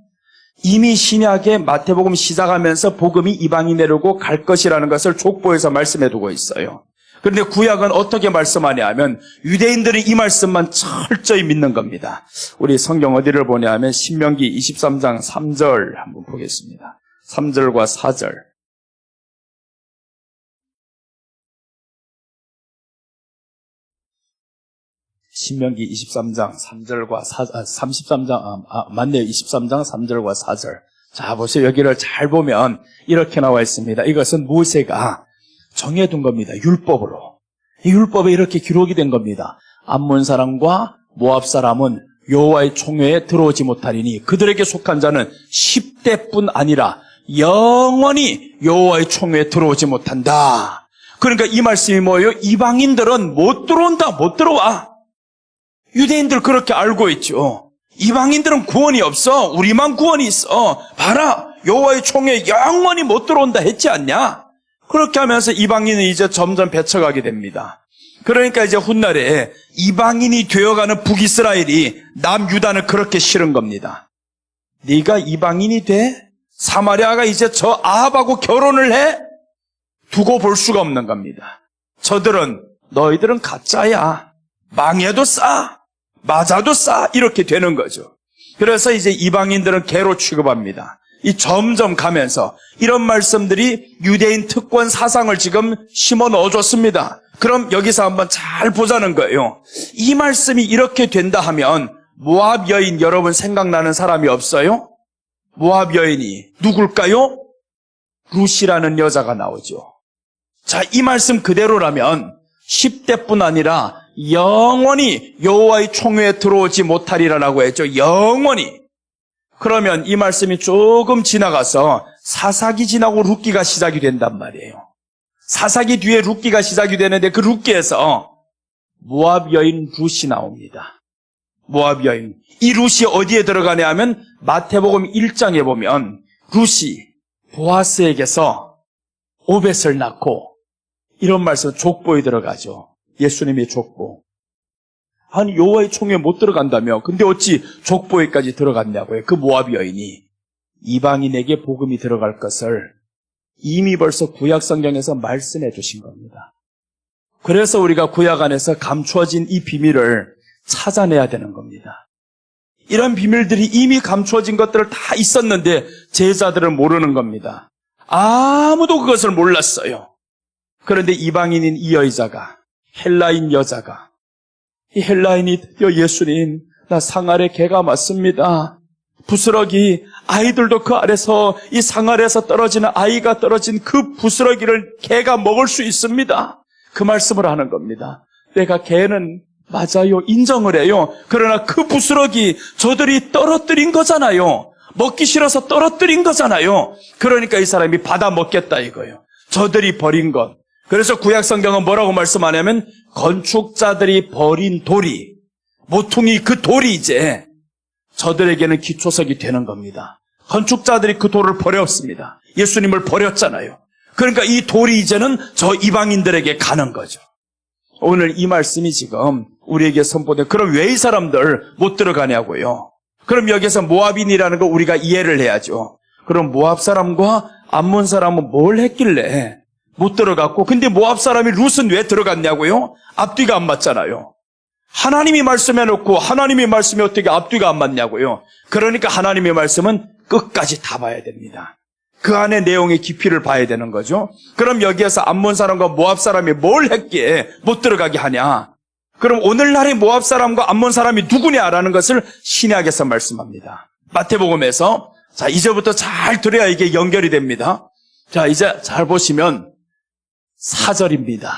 Speaker 1: 이미 신약의 마태복음 시작하면서 복음이 이방인에로 갈 것이라는 것을 족보에서 말씀해 두고 있어요. 그런데 구약은 어떻게 말씀하냐 하면 유대인들이 이 말씀만 철저히 믿는 겁니다. 우리 성경 어디를 보냐 하면 신명기 23장 3절 한번 보겠습니다. 3절과 4절. 신명기 23장 3절과 23장 3절과 4절. 자, 보세요. 여기를 잘 보면 이렇게 나와 있습니다. 이것은 모세가 정해둔 겁니다. 율법으로. 이 율법에 이렇게 기록이 된 겁니다. 암몬 사람과 모압 사람은 여호와의 총회에 들어오지 못하리니 그들에게 속한 자는 10대뿐 아니라 영원히 여호와의 총회에 들어오지 못한다. 그러니까 이 말씀이 뭐예요? 이방인들은 못 들어온다, 못 들어와. 유대인들 그렇게 알고 있죠. 이방인들은 구원이 없어. 우리만 구원이 있어. 봐라, 여호와의 총회에 영원히 못 들어온다 했지 않냐? 그렇게 하면서 이방인은 이제 점점 배쳐가게 됩니다. 그러니까 이제 훗날에 이방인이 되어가는 북이스라엘이 남유다는 그렇게 싫은 겁니다. 네가 이방인이 돼? 사마리아가 이제 저 아합하고 결혼을 해? 두고 볼 수가 없는 겁니다. 저들은 너희들은 가짜야. 망해도 싸. 맞아도 싸. 이렇게 되는 거죠. 그래서 이제 이방인들은 개로 취급합니다. 이 점점 가면서 이런 말씀들이 유대인 특권 사상을 지금 심어 넣어줬습니다. 그럼 여기서 한번 잘 보자는 거예요. 이 말씀이 이렇게 된다 하면 모압 여인 여러분 생각나는 사람이 없어요? 모압 여인이 누굴까요? 룻이라는 여자가 나오죠. 자, 이 말씀 그대로라면 10대뿐 아니라 영원히 여호와의 총회에 들어오지 못하리라고 했죠. 영원히. 그러면 이 말씀이 조금 지나가서 사사기 지나고 룻기가 시작이 된단 말이에요. 사사기 뒤에 룻기가 시작이 되는데 그 룻기에서 모압 여인 룻이 나옵니다. 모압 여인. 이 룻이 어디에 들어가냐 하면 마태복음 1장에 보면 룻이 보아스에게서 오벳을 낳고 이런 말씀 족보에 들어가죠. 예수님의 족보. 아니 여호와의 총회에 못 들어간다며. 근데 어찌 족보에까지 들어갔냐고요. 그 모압 여인이 이방인에게 복음이 들어갈 것을 이미 벌써 구약 성경에서 말씀해 주신 겁니다. 그래서 우리가 구약 안에서 감추어진 이 비밀을 찾아내야 되는 겁니다. 이런 비밀들이 이미 감추어진 것들을 다 있었는데 제자들은 모르는 겁니다. 아무도 그것을 몰랐어요. 그런데 이방인인 이 여자가, 헬라인 여자가, 이 헬라인이 드디어 예수님, 나 상 아래 개가 맞습니다. 부스러기, 아이들도 그 아래서 이 상 아래에서 떨어지는 아이가 떨어진 그 부스러기를 개가 먹을 수 있습니다. 그 말씀을 하는 겁니다. 내가 개는 맞아요. 인정을 해요. 그러나 그 부스러기 저들이 떨어뜨린 거잖아요. 먹기 싫어서 떨어뜨린 거잖아요. 그러니까 이 사람이 받아 먹겠다 이거예요. 저들이 버린 것. 그래서 구약 성경은 뭐라고 말씀하냐면 건축자들이 버린 돌이, 모퉁이 그 돌이 이제 저들에게는 기초석이 되는 겁니다. 건축자들이 그 돌을 버렸습니다. 예수님을 버렸잖아요. 그러니까 이 돌이 이제는 저 이방인들에게 가는 거죠. 오늘 이 말씀이 지금 우리에게 선포된, 그럼 왜 이 사람들 못 들어가냐고요. 그럼 여기서 모압인이라는 거 우리가 이해를 해야죠. 그럼 모압 사람과 암몬 사람은 뭘 했길래 못 들어갔고, 근데 모압 사람이 룻은 왜 들어갔냐고요? 앞뒤가 안 맞잖아요. 하나님이 말씀해놓고 하나님의 말씀이 어떻게 앞뒤가 안 맞냐고요. 그러니까 하나님의 말씀은 끝까지 다 봐야 됩니다. 그 안에 내용의 깊이를 봐야 되는 거죠. 그럼 여기에서 암몬 사람과 모압 사람이 뭘 했기에 못 들어가게 하냐? 그럼 오늘날의 모압 사람과 암몬 사람이 누구냐라는 것을 신약에서 말씀합니다. 마태복음에서, 자, 이제부터 잘 들어야 이게 연결이 됩니다. 자, 이제 잘 보시면 4절입니다.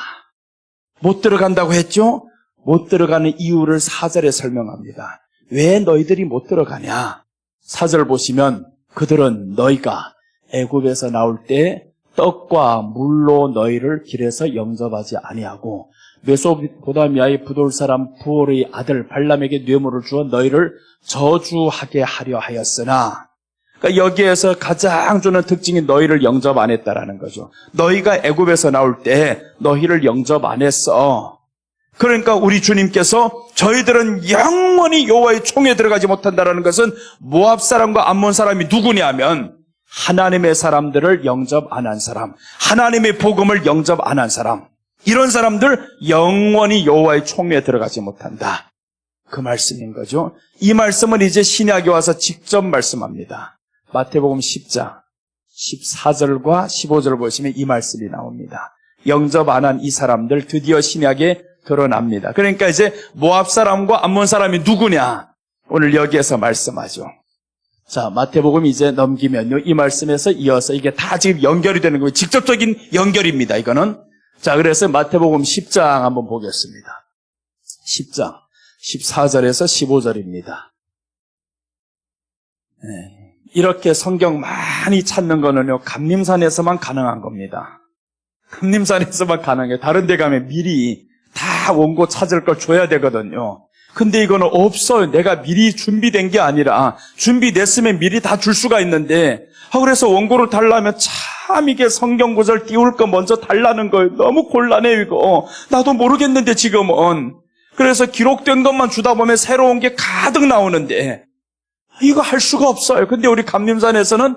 Speaker 1: 못 들어간다고 했죠? 못 들어가는 이유를 4절에 설명합니다. 왜 너희들이 못 들어가냐? 4절 보시면 그들은 너희가 애굽에서 나올 때 떡과 물로 너희를 길에서 영접하지 아니하고 메소포타미아의 부돌 사람 부올의 아들 발람에게 뇌물을 주어 너희를 저주하게 하려 하였으나, 그러니까 여기에서 가장 주는 특징이 너희를 영접 안 했다라는 거죠. 너희가 애굽에서 나올 때 너희를 영접 안 했어. 그러니까 우리 주님께서 저희들은 영원히 여호와의 총에 들어가지 못한다라는 것은 모압 사람과 암몬 사람이 누구냐면 하나님의 사람들을 영접 안 한 사람, 하나님의 복음을 영접 안 한 사람, 이런 사람들 영원히 여호와의 총에 들어가지 못한다. 그 말씀인 거죠. 이 말씀은 이제 신약에 와서 직접 말씀합니다. 마태복음 10장 14절과 15절을 보시면 이 말씀이 나옵니다. 영접 안 한 이 사람들 드디어 신약에 드러납니다. 그러니까 이제 모압 사람과 암몬 사람이 누구냐? 오늘 여기에서 말씀하죠. 자, 마태복음 이제 넘기면요, 이 말씀에서 이어서 이게 다 지금 연결이 되는 거예요. 직접적인 연결입니다, 이거는. 자, 그래서 마태복음 10장 한번 보겠습니다. 10장 14절에서 15절입니다. 네. 이렇게 성경 많이 찾는 거는요, 감림산에서만 가능한 겁니다. 감림산에서만 가능해요. 다른 데 가면 미리 다 원고 찾을 걸 줘야 되거든요. 근데 이거는 없어요. 내가 미리 준비된 게 아니라 준비됐으면 미리 다 줄 수가 있는데, 그래서 원고를 달라면 참 이게 성경 구절 띄울 거 먼저 달라는 거예요. 너무 곤란해요, 이거. 나도 모르겠는데 지금은. 그래서 기록된 것만 주다 보면 새로운 게 가득 나오는데 이거 할 수가 없어요. 근데 우리 감림산에서는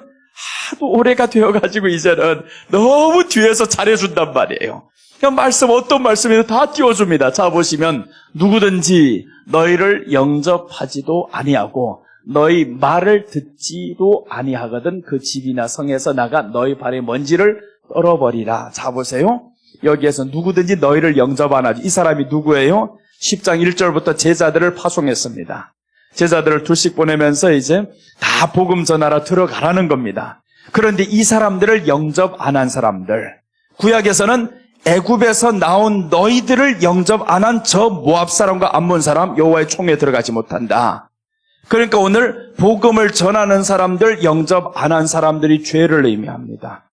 Speaker 1: 하도 오래가 되어가지고 이제는 너무 뒤에서 잘해준단 말이에요. 그냥 말씀, 어떤 말씀이든 다 띄워줍니다. 자, 보시면 누구든지 너희를 영접하지도 아니하고 너희 말을 듣지도 아니하거든 그 집이나 성에서 나가 너희 발의 먼지를 떨어버리라. 자, 보세요. 여기에서 누구든지 너희를 영접 안 하지. 이 사람이 누구예요? 10장 1절부터 제자들을 파송했습니다. 제자들을 둘씩 보내면서 이제 다 복음 전하러 들어가라는 겁니다. 그런데 이 사람들을 영접 안 한 사람들, 구약에서는 애굽에서 나온 너희들을 영접 안 한 저 모압 사람과 암몬 사람 여호와의 총에 들어가지 못한다. 그러니까 오늘 복음을 전하는 사람들, 영접 안 한 사람들이 죄를 의미합니다.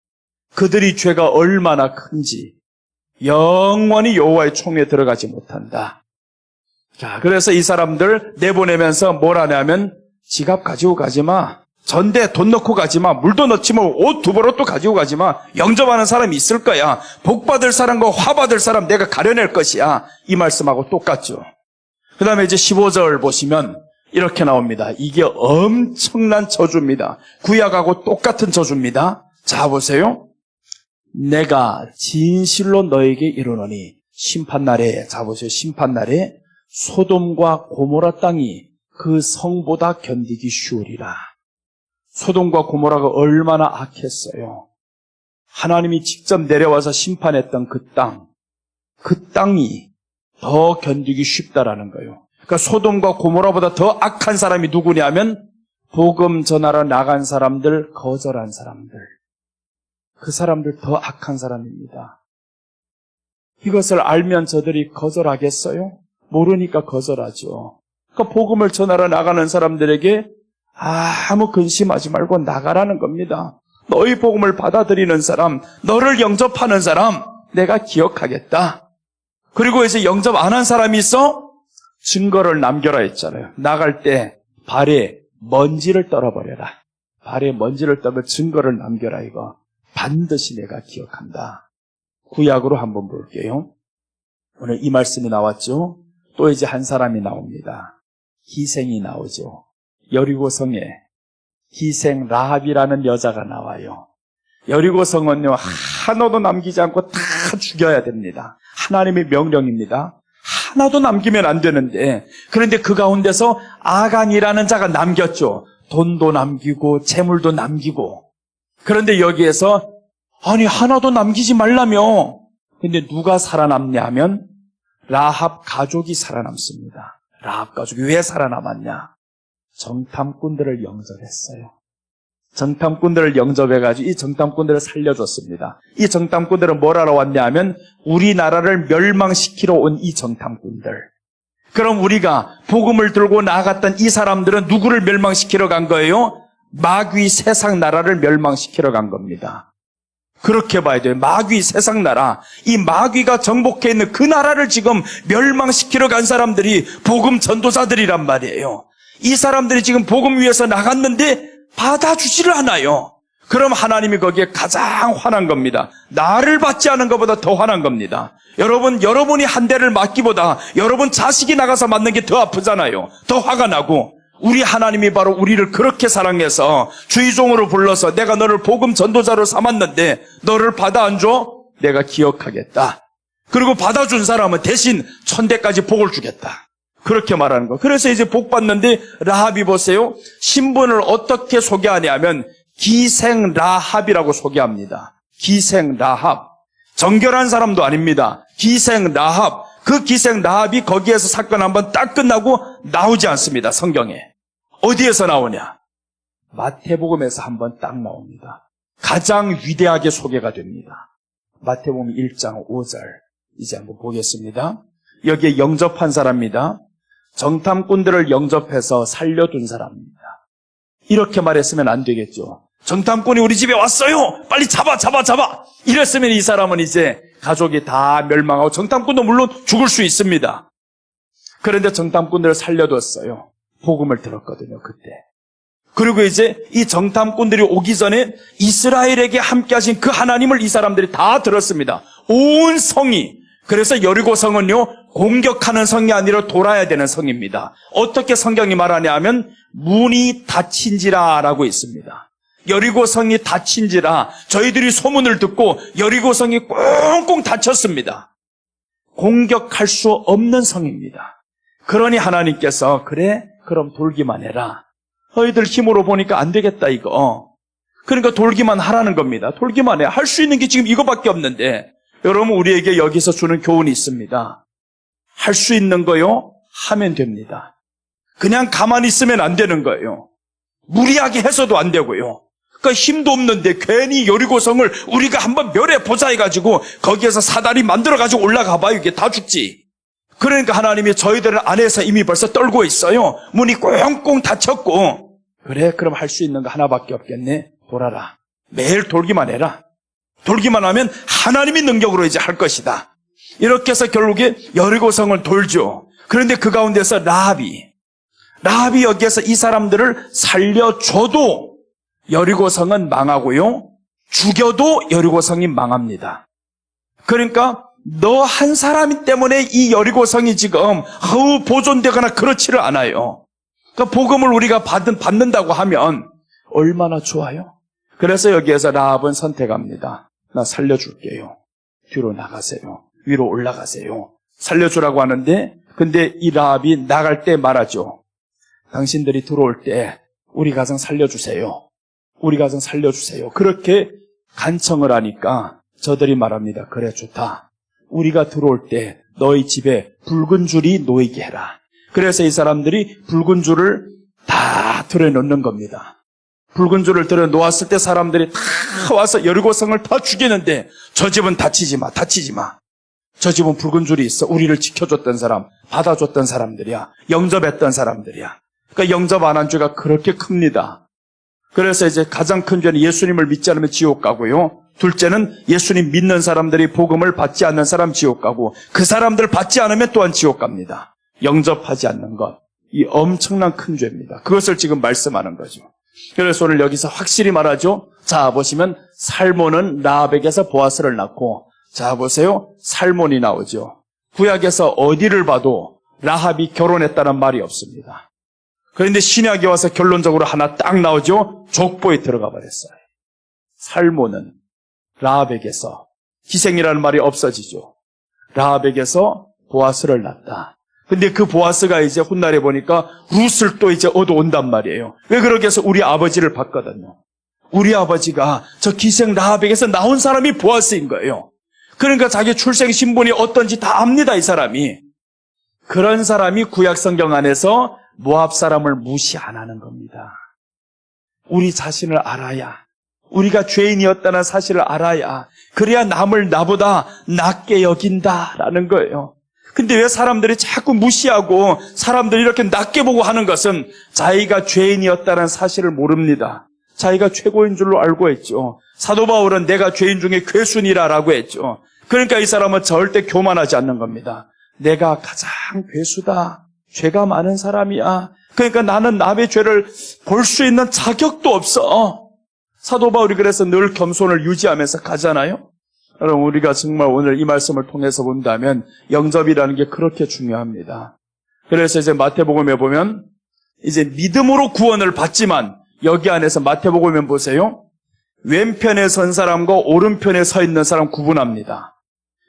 Speaker 1: 그들이 죄가 얼마나 큰지 영원히 여호와의 총에 들어가지 못한다. 자, 그래서 이 사람들 내보내면서 뭘 하냐면 지갑 가지고 가지 마. 전대 돈 넣고 가지 마. 물도 넣지 마. 옷 두 벌옷도 가지고 가지 마. 영접하는 사람이 있을 거야. 복 받을 사람과 화 받을 사람 내가 가려낼 것이야. 이 말씀하고 똑같죠. 그 다음에 이제 15절 보시면 이렇게 나옵니다. 이게 엄청난 저주입니다. 구약하고 똑같은 저주입니다. 자, 보세요. 내가 진실로 너에게 이르노니 심판날에, 자 보세요. 심판날에 소돔과 고모라 땅이 그 성보다 견디기 쉬우리라. 소돔과 고모라가 얼마나 악했어요. 하나님이 직접 내려와서 심판했던 그 땅이 더 견디기 쉽다라는 거예요. 그러니까 소돔과 고모라보다 더 악한 사람이 누구냐면 복음 전하러 나간 사람들, 거절한 사람들. 그 사람들 더 악한 사람입니다. 이것을 알면 저들이 거절하겠어요? 모르니까 거절하죠. 그러니까 복음을 전하러 나가는 사람들에게 아무 근심하지 말고 나가라는 겁니다. 너희 복음을 받아들이는 사람, 너를 영접하는 사람, 내가 기억하겠다. 그리고 이제 영접 안 한 사람이 있어? 증거를 남겨라 했잖아요. 나갈 때 발에 먼지를 떨어버려라. 발에 먼지를 떨어 증거를 남겨라 이거. 반드시 내가 기억한다. 구약으로 한번 볼게요. 오늘 이 말씀이 나왔죠. 또 이제 한 사람이 나옵니다. 기생이 나오죠. 여리고성에 기생 라합이라는 여자가 나와요. 여리고성은요 하나도 남기지 않고 다 죽여야 됩니다. 하나님의 명령입니다. 하나도 남기면 안 되는데, 그런데 그 가운데서 아간이라는 자가 남겼죠. 돈도 남기고 재물도 남기고. 그런데 여기에서 아니 하나도 남기지 말라며. 근데 누가 살아남냐 하면 라합 가족이 살아남습니다. 라합 가족이 왜 살아남았냐? 정탐꾼들을 영접했어요. 정탐꾼들을 영접해가지고 이 정탐꾼들을 살려줬습니다. 이 정탐꾼들은 뭘 하러 왔냐 하면 우리나라를 멸망시키러 온 이 정탐꾼들. 그럼 우리가 복음을 들고 나아갔던 이 사람들은 누구를 멸망시키러 간 거예요? 마귀 세상 나라를 멸망시키러 간 겁니다. 그렇게 봐야 돼요. 마귀 세상 나라. 이 마귀가 정복해 있는 그 나라를 지금 멸망시키러 간 사람들이 복음 전도자들이란 말이에요. 이 사람들이 지금 복음 위해서 나갔는데 받아주지를 않아요. 그럼 하나님이 거기에 가장 화난 겁니다. 나를 받지 않은 것보다 더 화난 겁니다. 여러분이 한 대를 맞기보다 여러분 자식이 나가서 맞는 게 더 아프잖아요. 더 화가 나고. 우리 하나님이 바로 우리를 그렇게 사랑해서 주의종으로 불러서 내가 너를 복음 전도자로 삼았는데 너를 받아 안 줘? 내가 기억하겠다. 그리고 받아준 사람은 대신 1000대까지 복을 주겠다. 그렇게 말하는 거. 그래서 이제 복 받는데 라합이 보세요. 신분을 어떻게 소개하냐면 기생 라합이라고 소개합니다. 기생 라합. 정결한 사람도 아닙니다. 기생 라합. 그 기생 라합이 거기에서 사건 한번 딱 끝나고 나오지 않습니다. 성경에. 어디에서 나오냐? 마태복음에서 한번 딱 나옵니다. 가장 위대하게 소개가 됩니다. 마태복음 1장 5절. 이제 한번 보겠습니다. 여기에 영접한 사람입니다. 정탐꾼들을 영접해서 살려둔 사람입니다. 이렇게 말했으면 안 되겠죠. 정탐꾼이 우리 집에 왔어요. 빨리 잡아. 이랬으면 이 사람은 이제 가족이 다 멸망하고 정탐꾼도 물론 죽을 수 있습니다. 그런데 정탐꾼들을 살려뒀어요. 복음을 들었거든요, 그때. 그리고 이제 이 정탐꾼들이 오기 전에 이스라엘에게 함께 하신 그 하나님을 이 사람들이 다 들었습니다. 온 성이. 그래서 여리고 성은요, 공격하는 성이 아니라 돌아야 되는 성입니다. 어떻게 성경이 말하냐 하면 문이 닫힌지라라고 있습니다. 여리고 성이 닫힌지라 저희들이 소문을 듣고 여리고 성이 꽁꽁 닫혔습니다. 공격할 수 없는 성입니다. 그러니 하나님께서 그래? 그럼 돌기만 해라. 너희들 힘으로 보니까 안 되겠다 이거. 그러니까 돌기만 하라는 겁니다. 돌기만 해. 할 수 있는 게 지금 이거밖에 없는데 여러분 우리에게 여기서 주는 교훈이 있습니다. 할 수 있는 거요? 하면 됩니다. 그냥 가만히 있으면 안 되는 거예요. 무리하게 해서도 안 되고요. 그러니까 힘도 없는데 괜히 여리고성을 우리가 한번 멸해보자 해가지고 거기에서 사다리 만들어가지고 올라가 봐요. 이게 다 죽지. 그러니까 하나님이 저희들 안에서 이미 벌써 떨고 있어요. 문이 꽁꽁 닫혔고. 그래 그럼 할 수 있는 거 하나밖에 없겠네. 돌아라. 매일 돌기만 해라. 돌기만 하면 하나님이 능력으로 이제 할 것이다. 이렇게 해서 결국에 여리고성을 돌죠. 그런데 그 가운데서 라합이 여기에서 이 사람들을 살려줘도 여리고성은 망하고요. 죽여도 여리고성이 망합니다. 그러니까 너 한 사람 때문에 이 여리고성이 지금 보존되거나 그렇지를 않아요. 그러니까 복음을 우리가 받는다고 하면 얼마나 좋아요. 그래서 여기에서 라합은 선택합니다. 나 살려줄게요. 뒤로 나가세요. 위로 올라가세요. 살려주라고 하는데 근데 이 라합이 나갈 때 말하죠. 당신들이 들어올 때 우리 가정 살려주세요. 우리 가정 살려주세요. 그렇게 간청을 하니까 저들이 말합니다. 그래, 좋다. 우리가 들어올 때 너희 집에 붉은 줄이 놓이게 해라. 그래서 이 사람들이 붉은 줄을 다 들여놓는 겁니다. 붉은 줄을 들여놓았을 때 사람들이 다 와서 여리고성을 다 죽이는데 저 집은 다치지 마, 다치지 마. 저 집은 붉은 줄이 있어. 우리를 지켜줬던 사람, 받아줬던 사람들이야. 영접했던 사람들이야. 그러니까 영접 안 한 죄가 그렇게 큽니다. 그래서 이제 가장 큰 죄는 예수님을 믿지 않으면 지옥 가고요. 둘째는 예수님 믿는 사람들이 복음을 받지 않는 사람 지옥 가고 그 사람들 받지 않으면 또한 지옥 갑니다. 영접하지 않는 것. 이 엄청난 큰 죄입니다. 그것을 지금 말씀하는 거죠. 그래서 오늘 여기서 확실히 말하죠. 자, 보시면 살몬은 라합에게서 보아스를 낳고 자, 보세요. 살몬이 나오죠. 구약에서 어디를 봐도 라합이 결혼했다는 말이 없습니다. 그런데 신약에 와서 결론적으로 하나 딱 나오죠. 족보에 들어가 버렸어요. 살몬은 라합에게서 희생이라는 말이 없어지죠. 라합에게서 보아스를 낳았다. 근데 그 보아스가 이제 훗날에 보니까 룻을 또 이제 얻어온단 말이에요. 왜 그렇게 해서 우리 아버지를 봤거든요. 우리 아버지가 저 기생 라합에게서 나온 사람이 보아스인 거예요. 그러니까 자기 출생 신분이 어떤지 다 압니다, 이 사람이. 그런 사람이 구약 성경 안에서 모압 사람을 무시 안 하는 겁니다. 우리 자신을 알아야, 우리가 죄인이었다는 사실을 알아야, 그래야 남을 나보다 낫게 여긴다라는 거예요. 근데 왜 사람들이 자꾸 무시하고 사람들이 이렇게 낮게 보고 하는 것은 자기가 죄인이었다는 사실을 모릅니다. 자기가 최고인 줄로 알고 있죠. 사도 바울은 내가 죄인 중에 괴순이라라고 했죠. 그러니까 이 사람은 절대 교만하지 않는 겁니다. 내가 가장 괴수다. 죄가 많은 사람이야. 그러니까 나는 남의 죄를 볼 수 있는 자격도 없어. 사도 바울이 그래서 늘 겸손을 유지하면서 가잖아요. 여러분, 우리가 정말 오늘 이 말씀을 통해서 본다면 영접이라는 게 그렇게 중요합니다. 그래서 이제 마태복음에 보면 이제 믿음으로 구원을 받지만 여기 안에서 마태복음에 보세요. 왼편에 선 사람과 오른편에 서 있는 사람 구분합니다.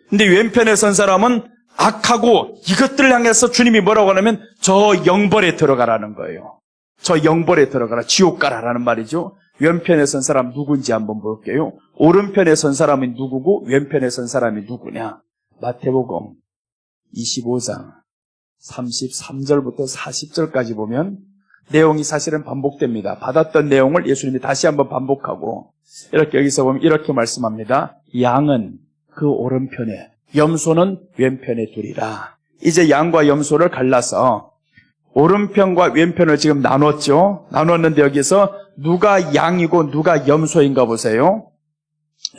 Speaker 1: 근데 왼편에 선 사람은 악하고 이것들을 향해서 주님이 뭐라고 하냐면 저 영벌에 들어가라는 거예요. 저 영벌에 들어가라, 지옥 가라라는 말이죠. 왼편에 선 사람 누군지 한번 볼게요. 오른편에 선 사람이 누구고 왼편에 선 사람이 누구냐. 마태복음 25장 33절부터 40절까지 보면 내용이 사실은 반복됩니다. 받았던 내용을 예수님이 다시 한번 반복하고 이렇게 여기서 보면 이렇게 말씀합니다. 양은 그 오른편에, 염소는 왼편에 두리라. 이제 양과 염소를 갈라서 오른편과 왼편을 지금 나눴죠. 나눴는데 여기서 누가 양이고 누가 염소인가 보세요.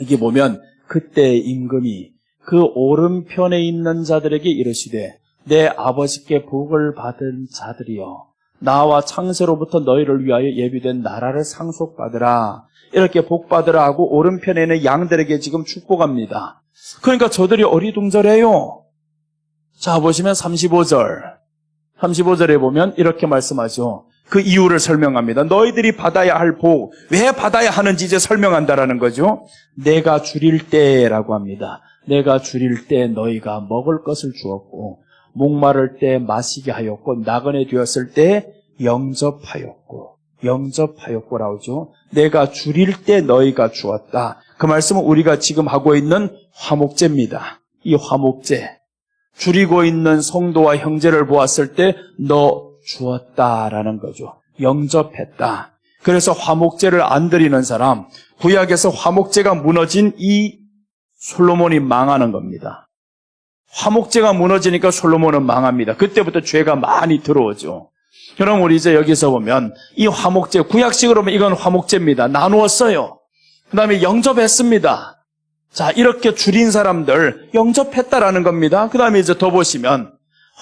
Speaker 1: 여기 보면 그때 임금이 그 오른편에 있는 자들에게 이르시되 내 아버지께 복을 받은 자들이여 나와 창세로부터 너희를 위하여 예비된 나라를 상속받으라. 이렇게 복받으라 하고 오른편에 있는 양들에게 지금 축복합니다. 그러니까 저들이 어리둥절해요. 자, 보시면 35절에 보면 이렇게 말씀하죠. 그 이유를 설명합니다. 너희들이 받아야 할 복, 왜 받아야 하는지 이제 설명한다라는 거죠. 내가 줄일 때라고 합니다. 내가 줄일 때 너희가 먹을 것을 주었고 목마를 때 마시게 하였고 나그네 되었을 때 영접하였고라고죠. 내가 줄일 때 너희가 주었다. 그 말씀은 우리가 지금 하고 있는 화목제입니다. 이 화목제, 줄이고 있는 성도와 형제를 보았을 때 너 주었다라는 거죠. 영접했다. 그래서 화목제를 안 드리는 사람, 구약에서 화목제가 무너진 이 솔로몬이 망하는 겁니다. 화목제가 무너지니까 솔로몬은 망합니다. 그때부터 죄가 많이 들어오죠. 그럼 우리 이제 여기서 보면 이 화목제, 구약식으로 보면 이건 화목제입니다. 나누었어요. 그 다음에 영접했습니다. 자, 이렇게 줄인 사람들 영접했다라는 겁니다. 그 다음에 이제 더 보시면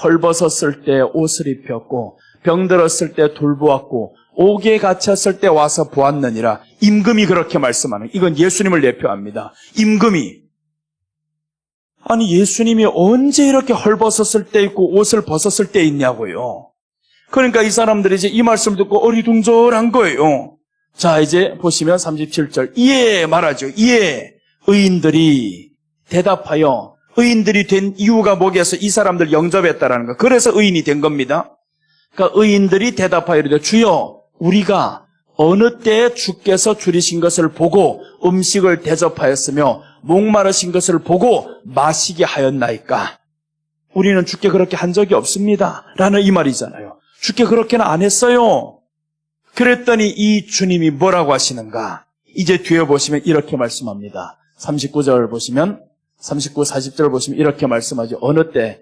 Speaker 1: 헐벗었을 때 옷을 입혔고 병들었을 때 돌보았고 옥에 갇혔을 때 와서 보았느니라. 임금이 그렇게 말씀하는, 이건 예수님을 대표합니다. 임금이. 아니, 예수님이 언제 이렇게 헐벗었을 때 있고 옷을 벗었을 때 있냐고요. 그러니까 이 사람들이 이제 이 말씀을 듣고 어리둥절한 거예요. 자, 이제 보시면 37절. 이에 말하죠. 이에 의인들이 대답하여 의인들이 된 이유가 뭐겠어? 이 사람들 영접했다라는 거. 그래서 의인이 된 겁니다. 그러니까 의인들이 대답하여 이르되 주여 우리가 어느 때에 주께서 줄이신 것을 보고 음식을 대접하였으며 목마르신 것을 보고 마시게 하였나이까? 우리는 주께 그렇게 한 적이 없습니다. 라는 이 말이잖아요. 주께 그렇게는 안 했어요. 그랬더니 이 주님이 뭐라고 하시는가? 이제 뒤에 보시면 이렇게 말씀합니다. 39절 보시면 39, 40절 보시면 이렇게 말씀하죠. 어느 때,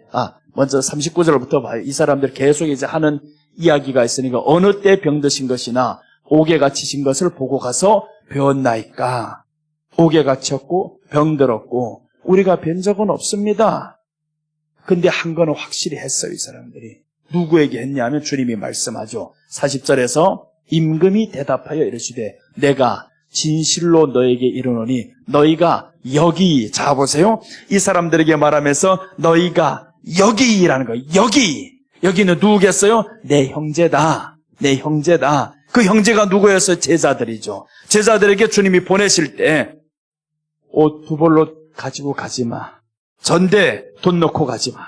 Speaker 1: 먼저 39절부터 봐요. 이 사람들 계속 이제 하는 이야기가 있으니까 어느 때 병드신 것이나 옥에 갇히신 것을 보고 가서 배웠나이까? 옥에 갇혔고 병들었고 우리가 뵌 적은 없습니다. 근데 한 거는 확실히 했어요, 이 사람들이. 누구에게 했냐면 주님이 말씀하죠. 40절에서 임금이 대답하여 이르시되 내가 진실로 너에게 이르노니 너희가 여기, 자 보세요. 이 사람들에게 말하면서 너희가 여기라는 거예요. 여기는 누구겠어요? 내 형제다. 내 형제다. 그 형제가 누구였어요? 제자들이죠. 제자들에게 주님이 보내실 때 옷 두 벌로 가지고 가지 마. 전대 돈 넣고 가지 마.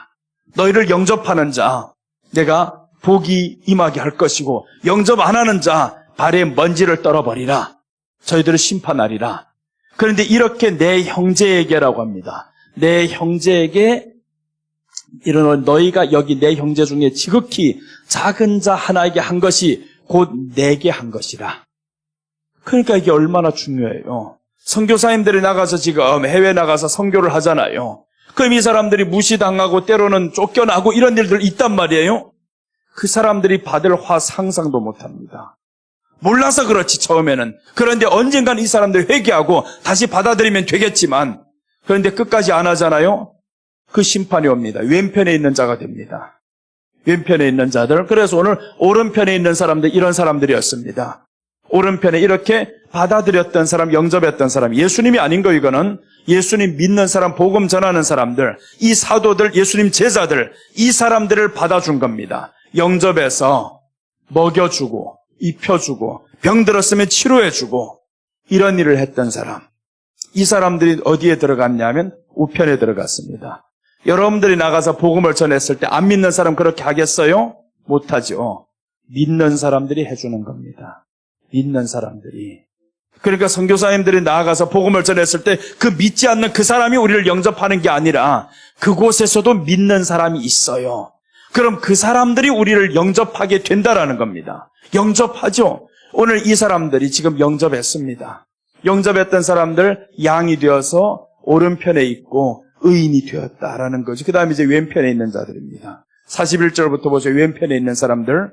Speaker 1: 너희를 영접하는 자 내가 복이 임하게 할 것이고 영접 안 하는 자 발에 먼지를 떨어버리라. 저희들을 심판하리라. 그런데 이렇게 내 형제에게라고 합니다. 내 형제에게 이르노니 너희가 여기 내 형제 중에 지극히 작은 자 하나에게 한 것이 곧 내게 한 것이라. 그러니까 이게 얼마나 중요해요. 선교사님들이 나가서 지금 해외 나가서 선교를 하잖아요. 그럼 이 사람들이 무시당하고 때로는 쫓겨나고 이런 일들 있단 말이에요. 그 사람들이 받을 화 상상도 못합니다. 몰라서 그렇지 처음에는. 그런데 언젠간 이 사람들이 회개하고 다시 받아들이면 되겠지만 그런데 끝까지 안 하잖아요. 그 심판이 옵니다. 왼편에 있는 자가 됩니다. 왼편에 있는 자들. 그래서 오늘 오른편에 있는 사람들 이런 사람들이었습니다. 오른편에 이렇게 받아들였던 사람, 영접했던 사람. 예수님이 아닌 거 이거는. 예수님 믿는 사람, 복음 전하는 사람들, 이 사도들, 예수님 제자들, 이 사람들을 받아준 겁니다. 영접해서 먹여주고 입혀주고 병들었으면 치료해주고 이런 일을 했던 사람. 이 사람들이 어디에 들어갔냐면 우편에 들어갔습니다. 여러분들이 나가서 복음을 전했을 때 안 믿는 사람 그렇게 하겠어요? 못하죠. 믿는 사람들이 해주는 겁니다. 믿는 사람들이. 그러니까 선교사님들이 나아가서 복음을 전했을 때 그 믿지 않는 그 사람이 우리를 영접하는 게 아니라 그곳에서도 믿는 사람이 있어요. 그럼 그 사람들이 우리를 영접하게 된다라는 겁니다. 영접하죠. 오늘 이 사람들이 지금 영접했습니다. 영접했던 사람들 양이 되어서 오른편에 있고 의인이 되었다라는 거죠. 그 다음에 이제 왼편에 있는 자들입니다. 41절부터 보세요. 왼편에 있는 사람들.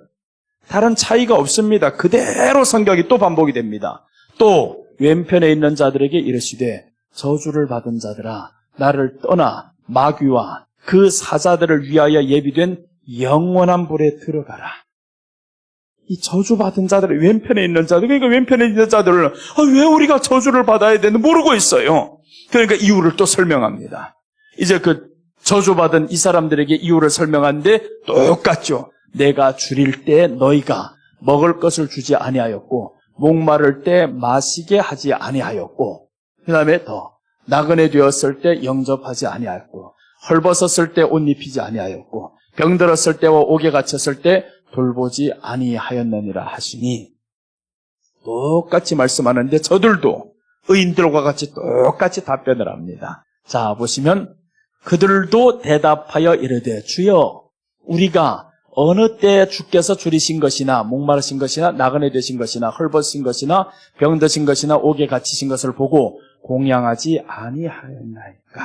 Speaker 1: 다른 차이가 없습니다. 그대로 성격이 또 반복이 됩니다. 또 왼편에 있는 자들에게 이르시되 저주를 받은 자들아 나를 떠나 마귀와 그 사자들을 위하여 예비된 영원한 불에 들어가라. 이 저주받은 자들, 왼편에 있는 자들, 그러니까 왼편에 있는 자들을 왜 우리가 저주를 받아야 되는지 모르고 있어요. 그러니까 이유를 또 설명합니다. 이제 그 저주받은 이 사람들에게 이유를 설명하는데 똑같죠. 내가 줄일 때 너희가 먹을 것을 주지 아니하였고 목마를 때 마시게 하지 아니하였고 그 다음에 더 나그네 되었을 때 영접하지 아니하였고 헐벗었을 때 옷 입히지 아니하였고 병들었을 때와 옥에 갇혔을 때 돌보지 아니하였느니라 하시니 똑같이 말씀하는데 저들도 의인들과 같이 똑같이 답변을 합니다. 자 보시면 그들도 대답하여 이르되 주여 우리가 어느 때 주께서 줄이신 것이나 목마르신 것이나 나그네 되신 것이나 헐벗으신 것이나 병드신 것이나 옥에 갇히신 것을 보고 공양하지 아니하였나이까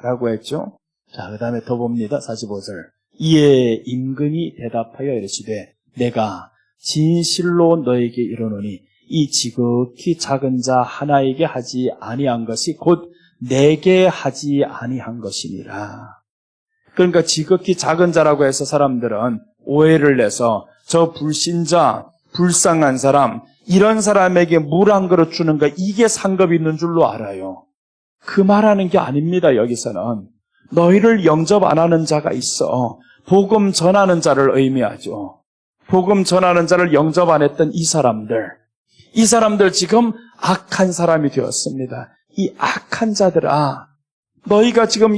Speaker 1: 라고 했죠. 자 그 다음에 더 봅니다. 45절 이에 임금이 대답하여 이르시되 내가 진실로 너에게 이르노니 이 지극히 작은 자 하나에게 하지 아니한 것이 곧 내게 하지 아니한 것이니라. 그러니까 지극히 작은 자라고 해서 사람들은 오해를 내서 저 불신자, 불쌍한 사람 이런 사람에게 물 한 그릇 주는 거 이게 상급이 있는 줄로 알아요. 그 말하는 게 아닙니다. 여기서는 너희를 영접 안 하는 자가 있어. 복음 전하는 자를 의미하죠. 복음 전하는 자를 영접 안 했던 이 사람들 지금 악한 사람이 되었습니다. 이 악한 자들아 너희가 지금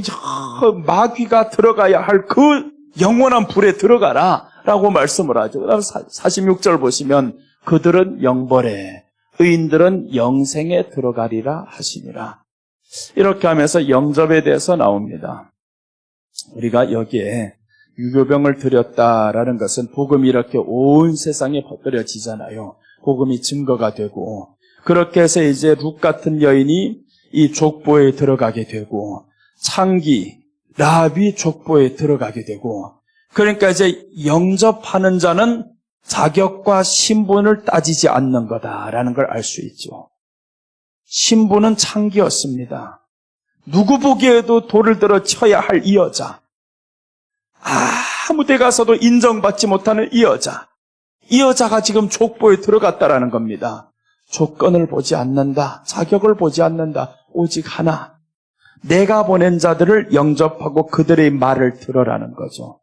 Speaker 1: 마귀가 들어가야 할 그 영원한 불에 들어가라 라고 말씀을 하죠. 그다음 46절 보시면 그들은 영벌에 의인들은 영생에 들어가리라 하시니라. 이렇게 하면서 영접에 대해서 나옵니다. 우리가 여기에 유교병을 드렸다라는 것은 복음이 이렇게 온 세상에 퍼뜨려지잖아요. 복음이 증거가 되고 그렇게 해서 이제 룻 같은 여인이 이 족보에 들어가게 되고 창기, 라합이 족보에 들어가게 되고 그러니까 이제 영접하는 자는 자격과 신분을 따지지 않는 거다라는 걸 알 수 있죠. 신분은 창기였습니다. 누구 보기에도 돌을 들어 쳐야 할 이 여자. 아무 데 가서도 인정받지 못하는 이 여자. 이 여자가 지금 족보에 들어갔다라는 겁니다. 조건을 보지 않는다. 자격을 보지 않는다. 오직 하나. 내가 보낸 자들을 영접하고 그들의 말을 들으라는 거죠.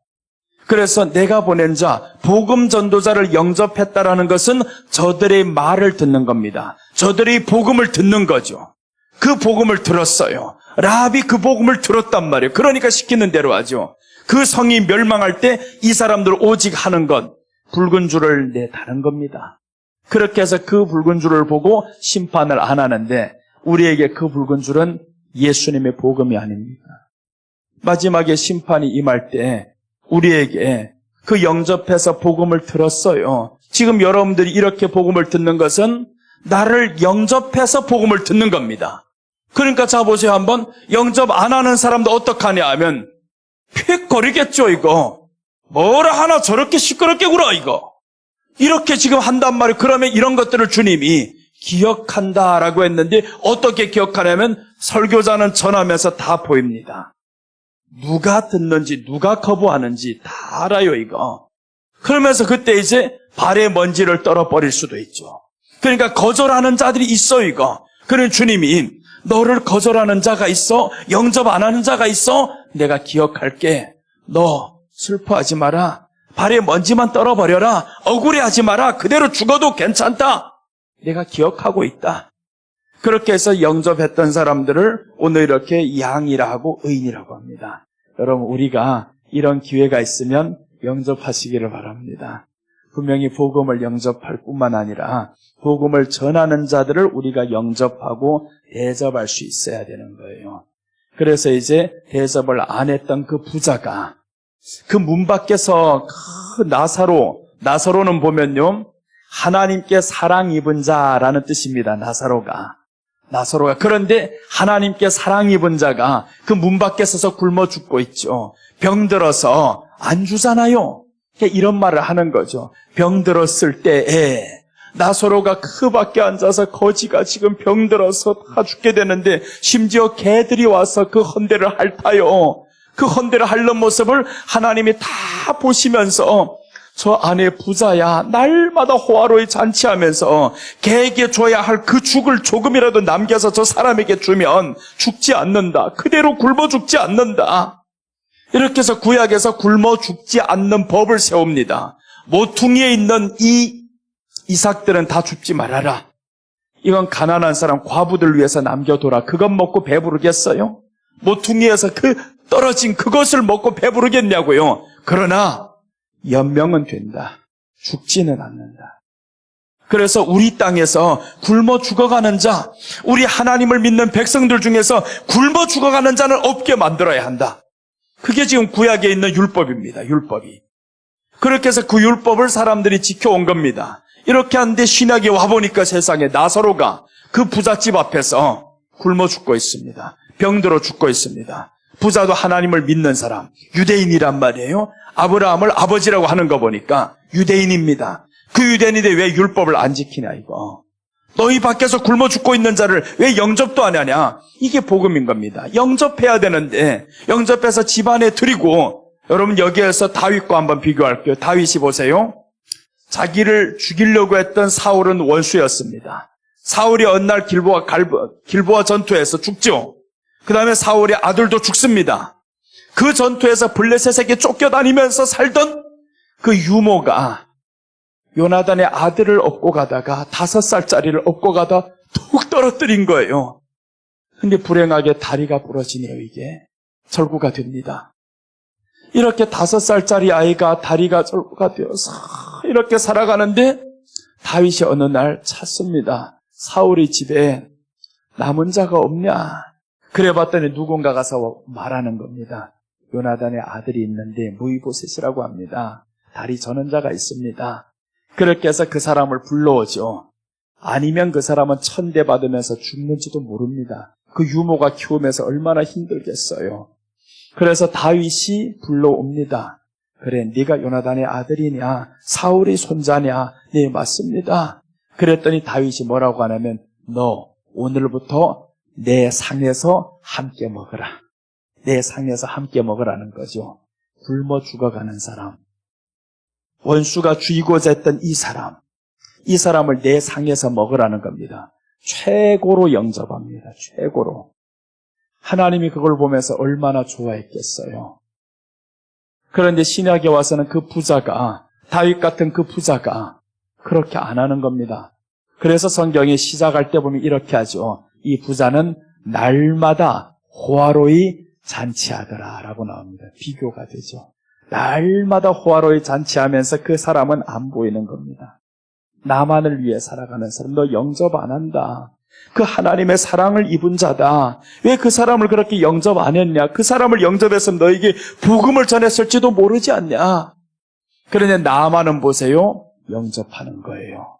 Speaker 1: 그래서 내가 보낸 자, 복음 전도자를 영접했다라는 것은 저들의 말을 듣는 겁니다. 저들의 복음을 듣는 거죠. 그 복음을 들었어요. 라합이 그 복음을 들었단 말이에요. 그러니까 시키는 대로 하죠. 그 성이 멸망할 때 이 사람들 오직 하는 것, 붉은 줄을 내다는 겁니다. 그렇게 해서 그 붉은 줄을 보고 심판을 안 하는데 우리에게 그 붉은 줄은 예수님의 복음이 아닙니다. 마지막에 심판이 임할 때 우리에게 그 영접해서 복음을 들었어요. 지금 여러분들이 이렇게 복음을 듣는 것은 나를 영접해서 복음을 듣는 겁니다. 그러니까 자 보세요 한번. 영접 안 하는 사람도 어떡하냐 하면 픽거리겠죠 이거. 뭐라 하나 저렇게 시끄럽게 굴어 이거. 이렇게 지금 한단 말이에요. 그러면 이런 것들을 주님이 기억한다라고 했는데 어떻게 기억하냐면 설교자는 전하면서 다 보입니다. 누가 듣는지 누가 거부하는지 다 알아요 이거. 그러면서 그때 이제 발에 먼지를 떨어버릴 수도 있죠. 그러니까 거절하는 자들이 있어 이거. 그런 주님이 너를 거절하는 자가 있어? 영접 안 하는 자가 있어? 내가 기억할게. 너 슬퍼하지 마라. 발에 먼지만 떨어버려라. 억울해하지 마라. 그대로 죽어도 괜찮다. 내가 기억하고 있다. 그렇게 해서 영접했던 사람들을 오늘 이렇게 양이라 하고 의인이라고 합니다. 여러분 우리가 이런 기회가 있으면 영접하시기를 바랍니다. 분명히 복음을 영접할 뿐만 아니라 복음을 전하는 자들을 우리가 영접하고 대접할 수 있어야 되는 거예요. 그래서 이제 대접을 안 했던 그 부자가 그 문 밖에서 그 나사로는 보면요 하나님께 사랑 입은 자라는 뜻입니다. 나사로가. 그런데 하나님께 사랑 입은 자가 그 문 밖에 서서 굶어 죽고 있죠. 병들어서 안 주잖아요. 이런 말을 하는 거죠. 병들었을 때에 나사로가 그 밖에 앉아서 거지가 지금 병들어서 다 죽게 되는데 심지어 개들이 와서 그 헌대를 핥아요. 그 헌대를 핥는 모습을 하나님이 다 보시면서 저 안에 부자야 날마다 호화로이 잔치하면서 개에게 줘야 할 그 죽을 조금이라도 남겨서 저 사람에게 주면 죽지 않는다. 그대로 굶어 죽지 않는다. 이렇게 해서 구약에서 굶어 죽지 않는 법을 세웁니다. 모퉁이에 있는 이 이삭들은 다 줍지 말아라. 이건 가난한 사람 과부들 위해서 남겨둬라. 그것 먹고 배부르겠어요? 모퉁이에서 그 떨어진 그것을 먹고 배부르겠냐고요. 그러나 연명은 된다. 죽지는 않는다. 그래서 우리 땅에서 굶어 죽어가는 자, 우리 하나님을 믿는 백성들 중에서 굶어 죽어가는 자는 없게 만들어야 한다. 그게 지금 구약에 있는 율법입니다. 율법이. 그렇게 해서 그 율법을 사람들이 지켜온 겁니다. 이렇게 하는데 신약에 와보니까 세상에 나사로가 그 부잣집 앞에서 굶어 죽고 있습니다. 병들어 죽고 있습니다. 부자도 하나님을 믿는 사람, 유대인이란 말이에요. 아브라함을 아버지라고 하는 거 보니까 유대인입니다. 그 유대인인데 왜 율법을 안 지키냐 이거. 너희 밖에서 굶어 죽고 있는 자를 왜 영접도 안 하냐. 이게 복음인 겁니다. 영접해야 되는데 영접해서 집안에 드리고. 여러분 여기에서 다윗과 한번 비교할게요. 다윗이 보세요. 자기를 죽이려고 했던 사울은 원수였습니다. 사울이 어느 날 길보아 전투에서 죽죠. 그 다음에 사울의 아들도 죽습니다. 그 전투에서 블레셋에게 쫓겨다니면서 살던 그 유모가 요나단의 아들을 업고 가다가 5살짜리를 업고 가다 툭 떨어뜨린 거예요. 근데 불행하게 다리가 부러지네요. 이게 절구가 됩니다. 이렇게 5살짜리 아이가 다리가 절구가 되어서 이렇게 살아가는데 다윗이 어느 날 찾습니다. 사울이 집에 남은 자가 없냐? 그래 봤더니 누군가 가서 말하는 겁니다. 요나단의 아들이 있는데 무이보셋이라고 합니다. 다리 저는 자가 있습니다. 그렇게 해서 그 사람을 불러오죠. 아니면 그 사람은 천대 받으면서 죽는지도 모릅니다. 그 유모가 키우면서 얼마나 힘들겠어요. 그래서 다윗이 불러옵니다. 그래, 네가 요나단의 아들이냐? 사울의 손자냐? 네, 맞습니다. 그랬더니 다윗이 뭐라고 하냐면 너 오늘부터 내 상에서 함께 먹어라. 내 상에서 함께 먹으라는 거죠. 굶어 죽어가는 사람, 원수가 죽이고자 했던 이 사람을 내 상에서 먹으라는 겁니다. 최고로 영접합니다. 최고로. 하나님이 그걸 보면서 얼마나 좋아했겠어요. 그런데 신약에 와서는 그 부자가, 다윗 같은 그 부자가 그렇게 안 하는 겁니다. 그래서 성경이 시작할 때 보면 이렇게 하죠. 이 부자는 날마다 호화로이 잔치하더라 라고 나옵니다. 비교가 되죠. 날마다 호화로이 잔치하면서 그 사람은 안 보이는 겁니다. 나만을 위해 살아가는 사람, 너 영접 안 한다. 그 하나님의 사랑을 입은 자다. 왜 그 사람을 그렇게 영접 안 했냐? 그 사람을 영접했으면 너에게 복음을 전했을지도 모르지 않냐? 그런데 나만은 보세요. 영접하는 거예요.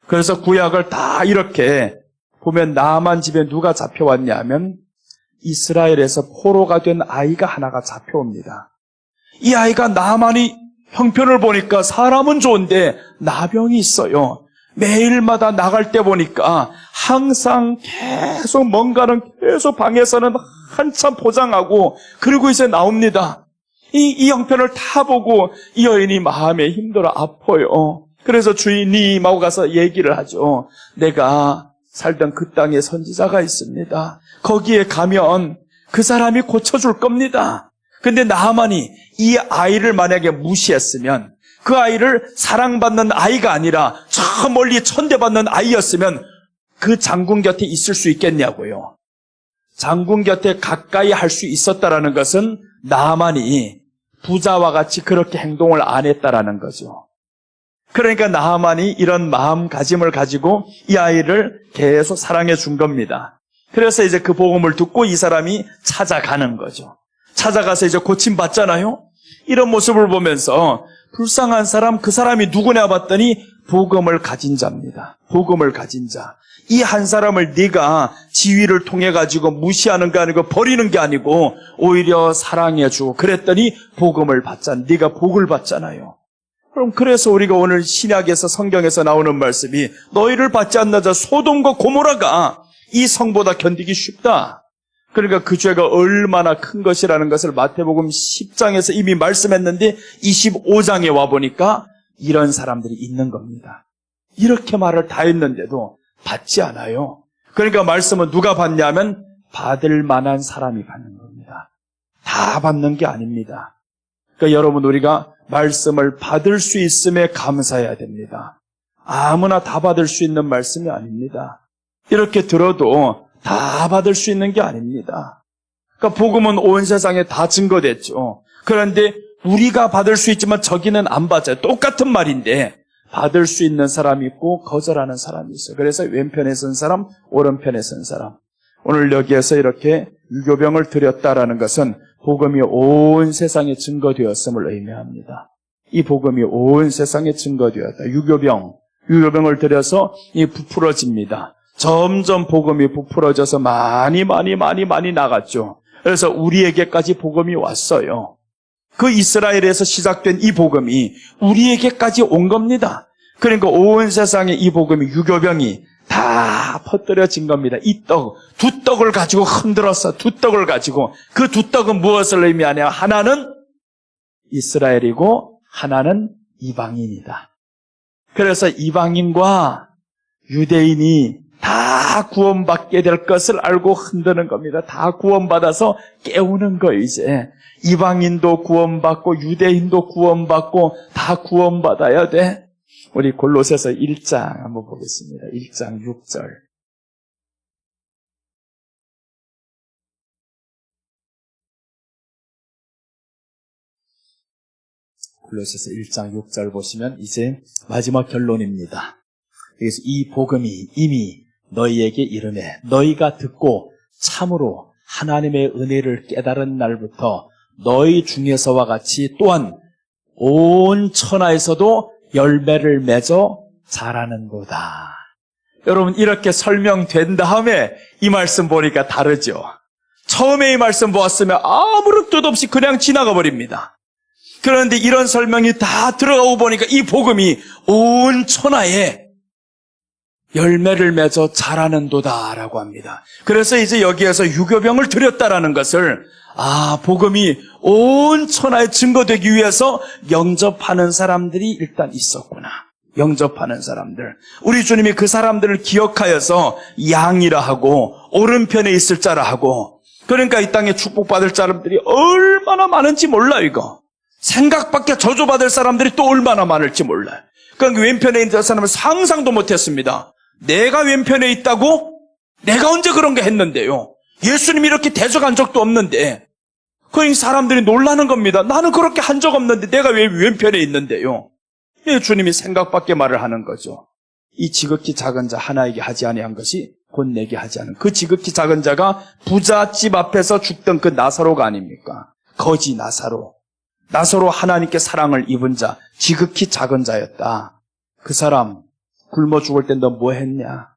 Speaker 1: 그래서 구약을 다 이렇게 보면 나만 집에 누가 잡혀왔냐 하면 이스라엘에서 포로가 된 아이가 하나가 잡혀옵니다. 이 아이가 나만이 형편을 보니까 사람은 좋은데 나병이 있어요. 매일마다 나갈 때 보니까 항상 계속 뭔가는 계속 방에서는 한참 포장하고 그리고 이제 나옵니다. 이 형편을 다 보고 이 여인이 마음에 힘들어 아파요. 그래서 주인님하고 가서 얘기를 하죠. 내가 살던 그 땅에 선지자가 있습니다. 거기에 가면 그 사람이 고쳐줄 겁니다. 근데 나만이 이 아이를 만약에 무시했으면, 그 아이를 사랑받는 아이가 아니라 저 멀리 천대받는 아이였으면 그 장군 곁에 있을 수 있겠냐고요. 장군 곁에 가까이 할 수 있었다라는 것은 나만이 부자와 같이 그렇게 행동을 안 했다라는 거죠. 그러니까 나만이 이런 마음가짐을 가지고 이 아이를 계속 사랑해 준 겁니다. 그래서 이제 그 복음을 듣고 이 사람이 찾아가는 거죠. 찾아가서 이제 고침받잖아요. 이런 모습을 보면서 불쌍한 사람, 그 사람이 누구냐 봤더니 복음을 가진 자입니다. 복음을 가진 자. 이 한 사람을 네가 지위를 통해 가지고 무시하는 게 아니고 버리는 게 아니고 오히려 사랑해 주고 그랬더니 복음을 받잖아. 네가 복을 받잖아요. 그럼 그래서 우리가 오늘 신약에서 성경에서 나오는 말씀이 너희를 받지 않는 자 소돔과 고모라가 이 성보다 견디기 쉽다. 그러니까 그 죄가 얼마나 큰 것이라는 것을 마태복음 10장에서 이미 말씀했는데 25장에 와보니까 이런 사람들이 있는 겁니다. 이렇게 말을 다 했는데도 받지 않아요. 그러니까 말씀은 누가 받냐면 받을 만한 사람이 받는 겁니다. 다 받는 게 아닙니다. 그러니까 여러분, 우리가 말씀을 받을 수 있음에 감사해야 됩니다. 아무나 다 받을 수 있는 말씀이 아닙니다. 이렇게 들어도 다 받을 수 있는 게 아닙니다. 그러니까 복음은 온 세상에 다 증거됐죠. 그런데 우리가 받을 수 있지만 저기는 안 받아요. 똑같은 말인데 받을 수 있는 사람이 있고 거절하는 사람이 있어요. 그래서 왼편에 선 사람, 오른편에 선 사람. 오늘 여기에서 이렇게 유교병을 드렸다라는 것은 복음이 온 세상에 증거되었음을 의미합니다. 이 복음이 온 세상에 증거되었다. 유교병을 드려서 이 부풀어집니다. 점점 복음이 부풀어져서 많이 나갔죠. 그래서 우리에게까지 복음이 왔어요. 그 이스라엘에서 시작된 이 복음이 우리에게까지 온 겁니다. 그러니까 온 세상에 이 복음이 유교병이 다 퍼뜨려진 겁니다. 이 떡, 두 떡을 가지고 흔들어서 두 떡을 가지고 그 두 떡은 무엇을 의미하냐? 하나는 이스라엘이고 하나는 이방인이다. 그래서 이방인과 유대인이 다 구원받게 될 것을 알고 흔드는 겁니다. 다 구원받아서 깨우는 거예요, 이제. 이방인도 구원받고 유대인도 구원받고 다 구원받아야 돼. 우리 골로새서 1장 한번 보겠습니다. 1장 6절. 골로새서 1장 6절 보시면 이제 마지막 결론입니다. 그래서 이 복음이 이미 너희에게 이르매 너희가 듣고 참으로 하나님의 은혜를 깨달은 날부터 너희 중에서와 같이 또한 온 천하에서도 열매를 맺어 자라는도다. 여러분, 이렇게 설명된 다음에 이 말씀 보니까 다르죠. 처음에 이 말씀 보았으면 아무런 뜻 없이 그냥 지나가 버립니다. 그런데 이런 설명이 다 들어가고 보니까 이 복음이 온 천하에 열매를 맺어 자라는도다라고 합니다. 그래서 이제 여기에서 유교병을 드렸다라는 것을 복음이 온 천하에 증거되기 위해서 영접하는 사람들이 일단 있었구나. 영접하는 사람들. 우리 주님이 그 사람들을 기억하여서 양이라 하고 오른편에 있을 자라 하고, 그러니까 이 땅에 축복받을 사람들이 얼마나 많은지 몰라요, 이거. 생각밖에 저주받을 사람들이 또 얼마나 많을지 몰라요. 그러니까 왼편에 있는 사람은 상상도 못했습니다. 내가 왼편에 있다고? 내가 언제 그런 거 했는데요? 예수님이 이렇게 대적한 적도 없는데. 그러니까 사람들이 놀라는 겁니다. 나는 그렇게 한 적 없는데 내가 왜 왼편에 있는데요? 예, 주님이 생각밖에 말을 하는 거죠. 이 지극히 작은 자 하나에게 하지 아니한 것이 곧 내게 하지 않은, 그 지극히 작은 자가 부잣집 앞에서 죽던 그 나사로가 아닙니까? 거지 나사로. 나사로 하나님께 사랑을 입은 자, 지극히 작은 자였다. 그 사람 굶어 죽을 때 너 뭐 했냐?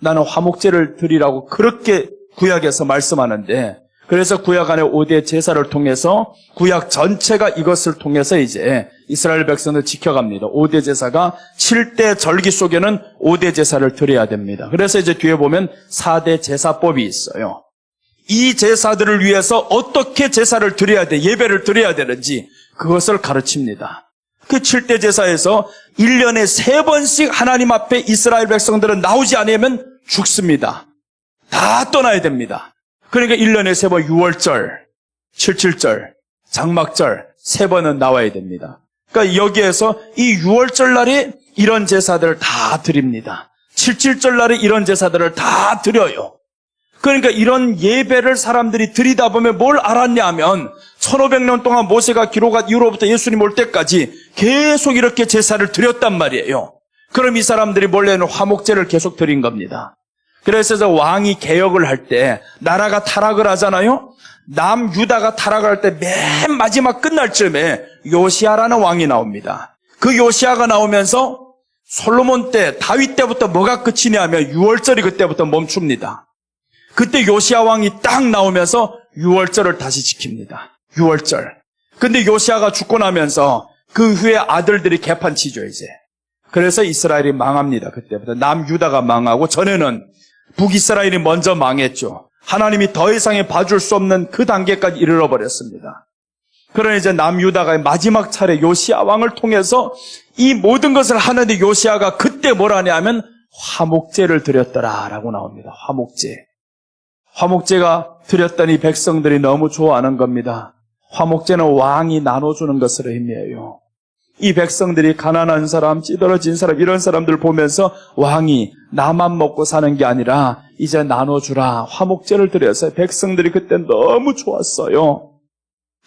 Speaker 1: 나는 화목제를 드리라고 그렇게 구약에서 말씀하는데, 그래서 구약 안에 5대 제사를 통해서 구약 전체가 이것을 통해서 이제 이스라엘 백성을 지켜갑니다. 5대 제사가 7대 절기 속에는 5대 제사를 드려야 됩니다. 그래서 이제 뒤에 보면 4대 제사법이 있어요. 이 제사들을 위해서 어떻게 제사를 드려야 돼, 예배를 드려야 되는지 그것을 가르칩니다. 그 7대 제사에서 1년에 3번씩 하나님 앞에 이스라엘 백성들은 나오지 않으면 죽습니다. 다 떠나야 됩니다. 그러니까 1년에 3번 6월절, 77절, 장막절 3번은 나와야 됩니다. 그러니까 여기에서 이 6월절 날에 이런 제사들을 다 드립니다. 77절 날에 이런 제사들을 다 드려요. 그러니까 이런 예배를 사람들이 드리다 보면 뭘 알았냐 하면 1500년 동안 모세가 기록한 이후로부터 예수님 올 때까지 계속 이렇게 제사를 드렸단 말이에요. 그럼 이 사람들이 원래는 화목제를 계속 드린 겁니다. 그래서 왕이 개혁을 할 때 나라가 타락을 하잖아요. 남유다가 타락할 때 맨 마지막 끝날 쯤에 요시아라는 왕이 나옵니다. 그 요시아가 나오면서 솔로몬 때, 다윗 때부터 뭐가 끝이냐면 6월절이 그때부터 멈춥니다. 그때 요시아 왕이 딱 나오면서 6월절을 다시 지킵니다. 6월절. 근데 요시아가 죽고 나면서 그 후에 아들들이 개판치죠, 이제. 그래서 이스라엘이 망합니다. 그때부터. 남유다가 망하고, 전에는 북이스라엘이 먼저 망했죠. 하나님이 더 이상의 봐줄 수 없는 그 단계까지 이르러 버렸습니다. 그러나 이제 남유다가 마지막 차례 요시아 왕을 통해서 이 모든 것을 하는데, 요시아가 그때 뭘 하냐면 화목제를 드렸더라라고 나옵니다. 화목제. 화목제가 드렸더니 백성들이 너무 좋아하는 겁니다. 화목제는 왕이 나눠주는 것을 의미해요. 이 백성들이 가난한 사람, 찌들어진 사람, 이런 사람들 보면서 왕이 나만 먹고 사는 게 아니라 이제 나눠주라, 화목제를 드려서 백성들이 그때 너무 좋았어요.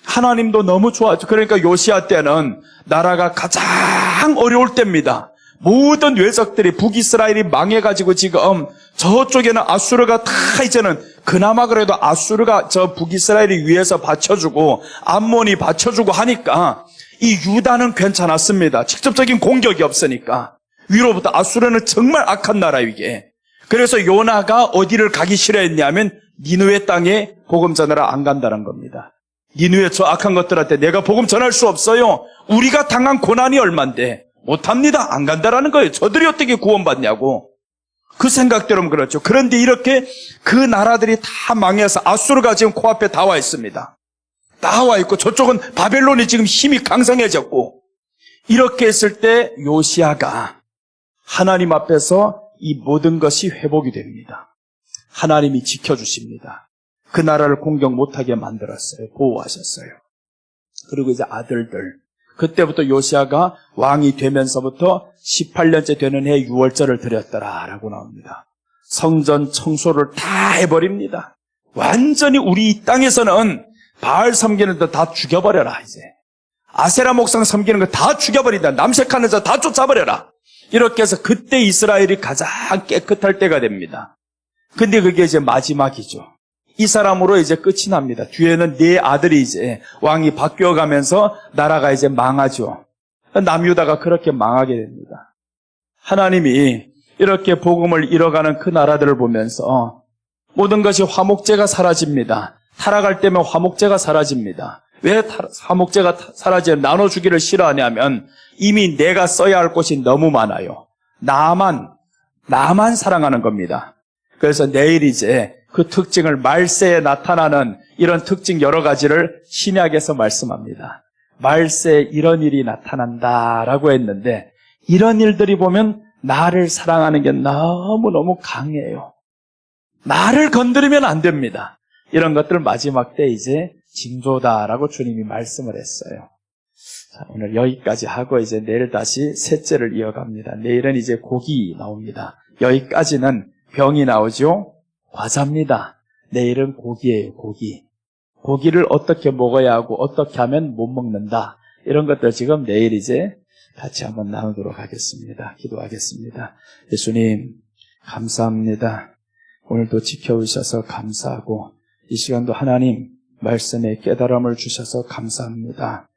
Speaker 1: 하나님도 너무 좋았죠. 그러니까 요시아 때는 나라가 가장 어려울 때입니다. 모든 외적들이, 북이스라엘이 망해가지고 지금 저쪽에는 아수르가 다 이제는, 그나마 그래도 아수르가 저 북이스라엘이 위에서 받쳐주고 암몬이 받쳐주고 하니까 이 유다는 괜찮았습니다. 직접적인 공격이 없으니까. 위로부터. 아수르는 정말 악한 나라예요, 이게. 그래서 요나가 어디를 가기 싫어했냐면 니느웨 땅에 복음 전하러 안 간다는 겁니다. 니느웨 저 악한 것들한테 내가 복음 전할 수 없어요. 우리가 당한 고난이 얼만데 못합니다. 안 간다라는 거예요. 저들이 어떻게 구원받냐고. 그 생각대로는 그렇죠. 그런데 이렇게 그 나라들이 다 망해서 아수르가 지금 코앞에 다 와 있습니다. 다 와 있고 저쪽은 바벨론이 지금 힘이 강성해졌고, 이렇게 했을 때 요시아가 하나님 앞에서 이 모든 것이 회복이 됩니다. 하나님이 지켜주십니다. 그 나라를 공격 못하게 만들었어요. 보호하셨어요. 그리고 이제 아들들, 그때부터 요시아가 왕이 되면서부터 18년째 되는 해 6월절을 드렸더라라고 나옵니다. 성전 청소를 다 해버립니다. 완전히 우리 이 땅에서는 바알 섬기는 데 다 죽여버려라, 이제. 아세라 목상 섬기는 거 다 죽여버린다. 남색하는 자 다 쫓아버려라. 이렇게 해서 그때 이스라엘이 가장 깨끗할 때가 됩니다. 근데 그게 이제 마지막이죠. 이 사람으로 이제 끝이 납니다. 뒤에는 네 아들이 이제 왕이 바뀌어가면서 나라가 이제 망하죠. 남유다가 그렇게 망하게 됩니다. 하나님이 이렇게 복음을 잃어가는 그 나라들을 보면서 모든 것이 화목제가 사라집니다. 타락할 때면 화목제가 사라집니다. 왜 화목제가 사라지면 나눠주기를 싫어하냐면 이미 내가 써야 할 곳이 너무 많아요. 나만 사랑하는 겁니다. 그래서 내일 이제 그 특징을 말세에 나타나는 이런 특징 여러 가지를 신약에서 말씀합니다. 말세에 이런 일이 나타난다라고 했는데 이런 일들이 보면 나를 사랑하는 게 너무너무 강해요. 나를 건드리면 안 됩니다. 이런 것들 마지막 때 이제 징조다라고 주님이 말씀을 했어요. 자, 오늘 여기까지 하고 이제 내일 다시 셋째를 이어갑니다. 내일은 이제 고기 나옵니다. 여기까지는 병이 나오죠. 과자입니다. 내일은 고기예요. 고기를 어떻게 먹어야 하고 어떻게 하면 못 먹는다. 이런 것들 지금 내일 이제 같이 한번 나누도록 하겠습니다. 기도하겠습니다. 예수님 감사합니다. 오늘도 지켜주셔서 감사하고 이 시간도 하나님 말씀에 깨달음을 주셔서 감사합니다.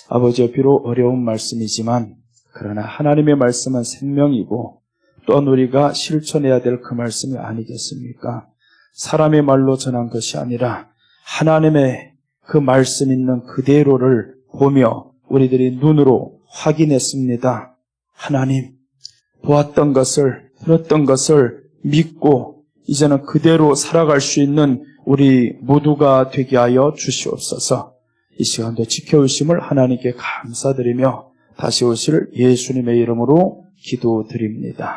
Speaker 1: 아버지, 비록 어려운 말씀이지만 그러나 하나님의 말씀은 생명이고 또한 우리가 실천해야 될 그 말씀이 아니겠습니까? 사람의 말로 전한 것이 아니라 하나님의 그 말씀 있는 그대로를 보며 우리들이 눈으로 확인했습니다. 하나님, 보았던 것을, 들었던 것을 믿고 이제는 그대로 살아갈 수 있는 우리 모두가 되게 하여 주시옵소서. 이 시간도 지켜주심을 하나님께 감사드리며 다시 오실 예수님의 이름으로 기도드립니다.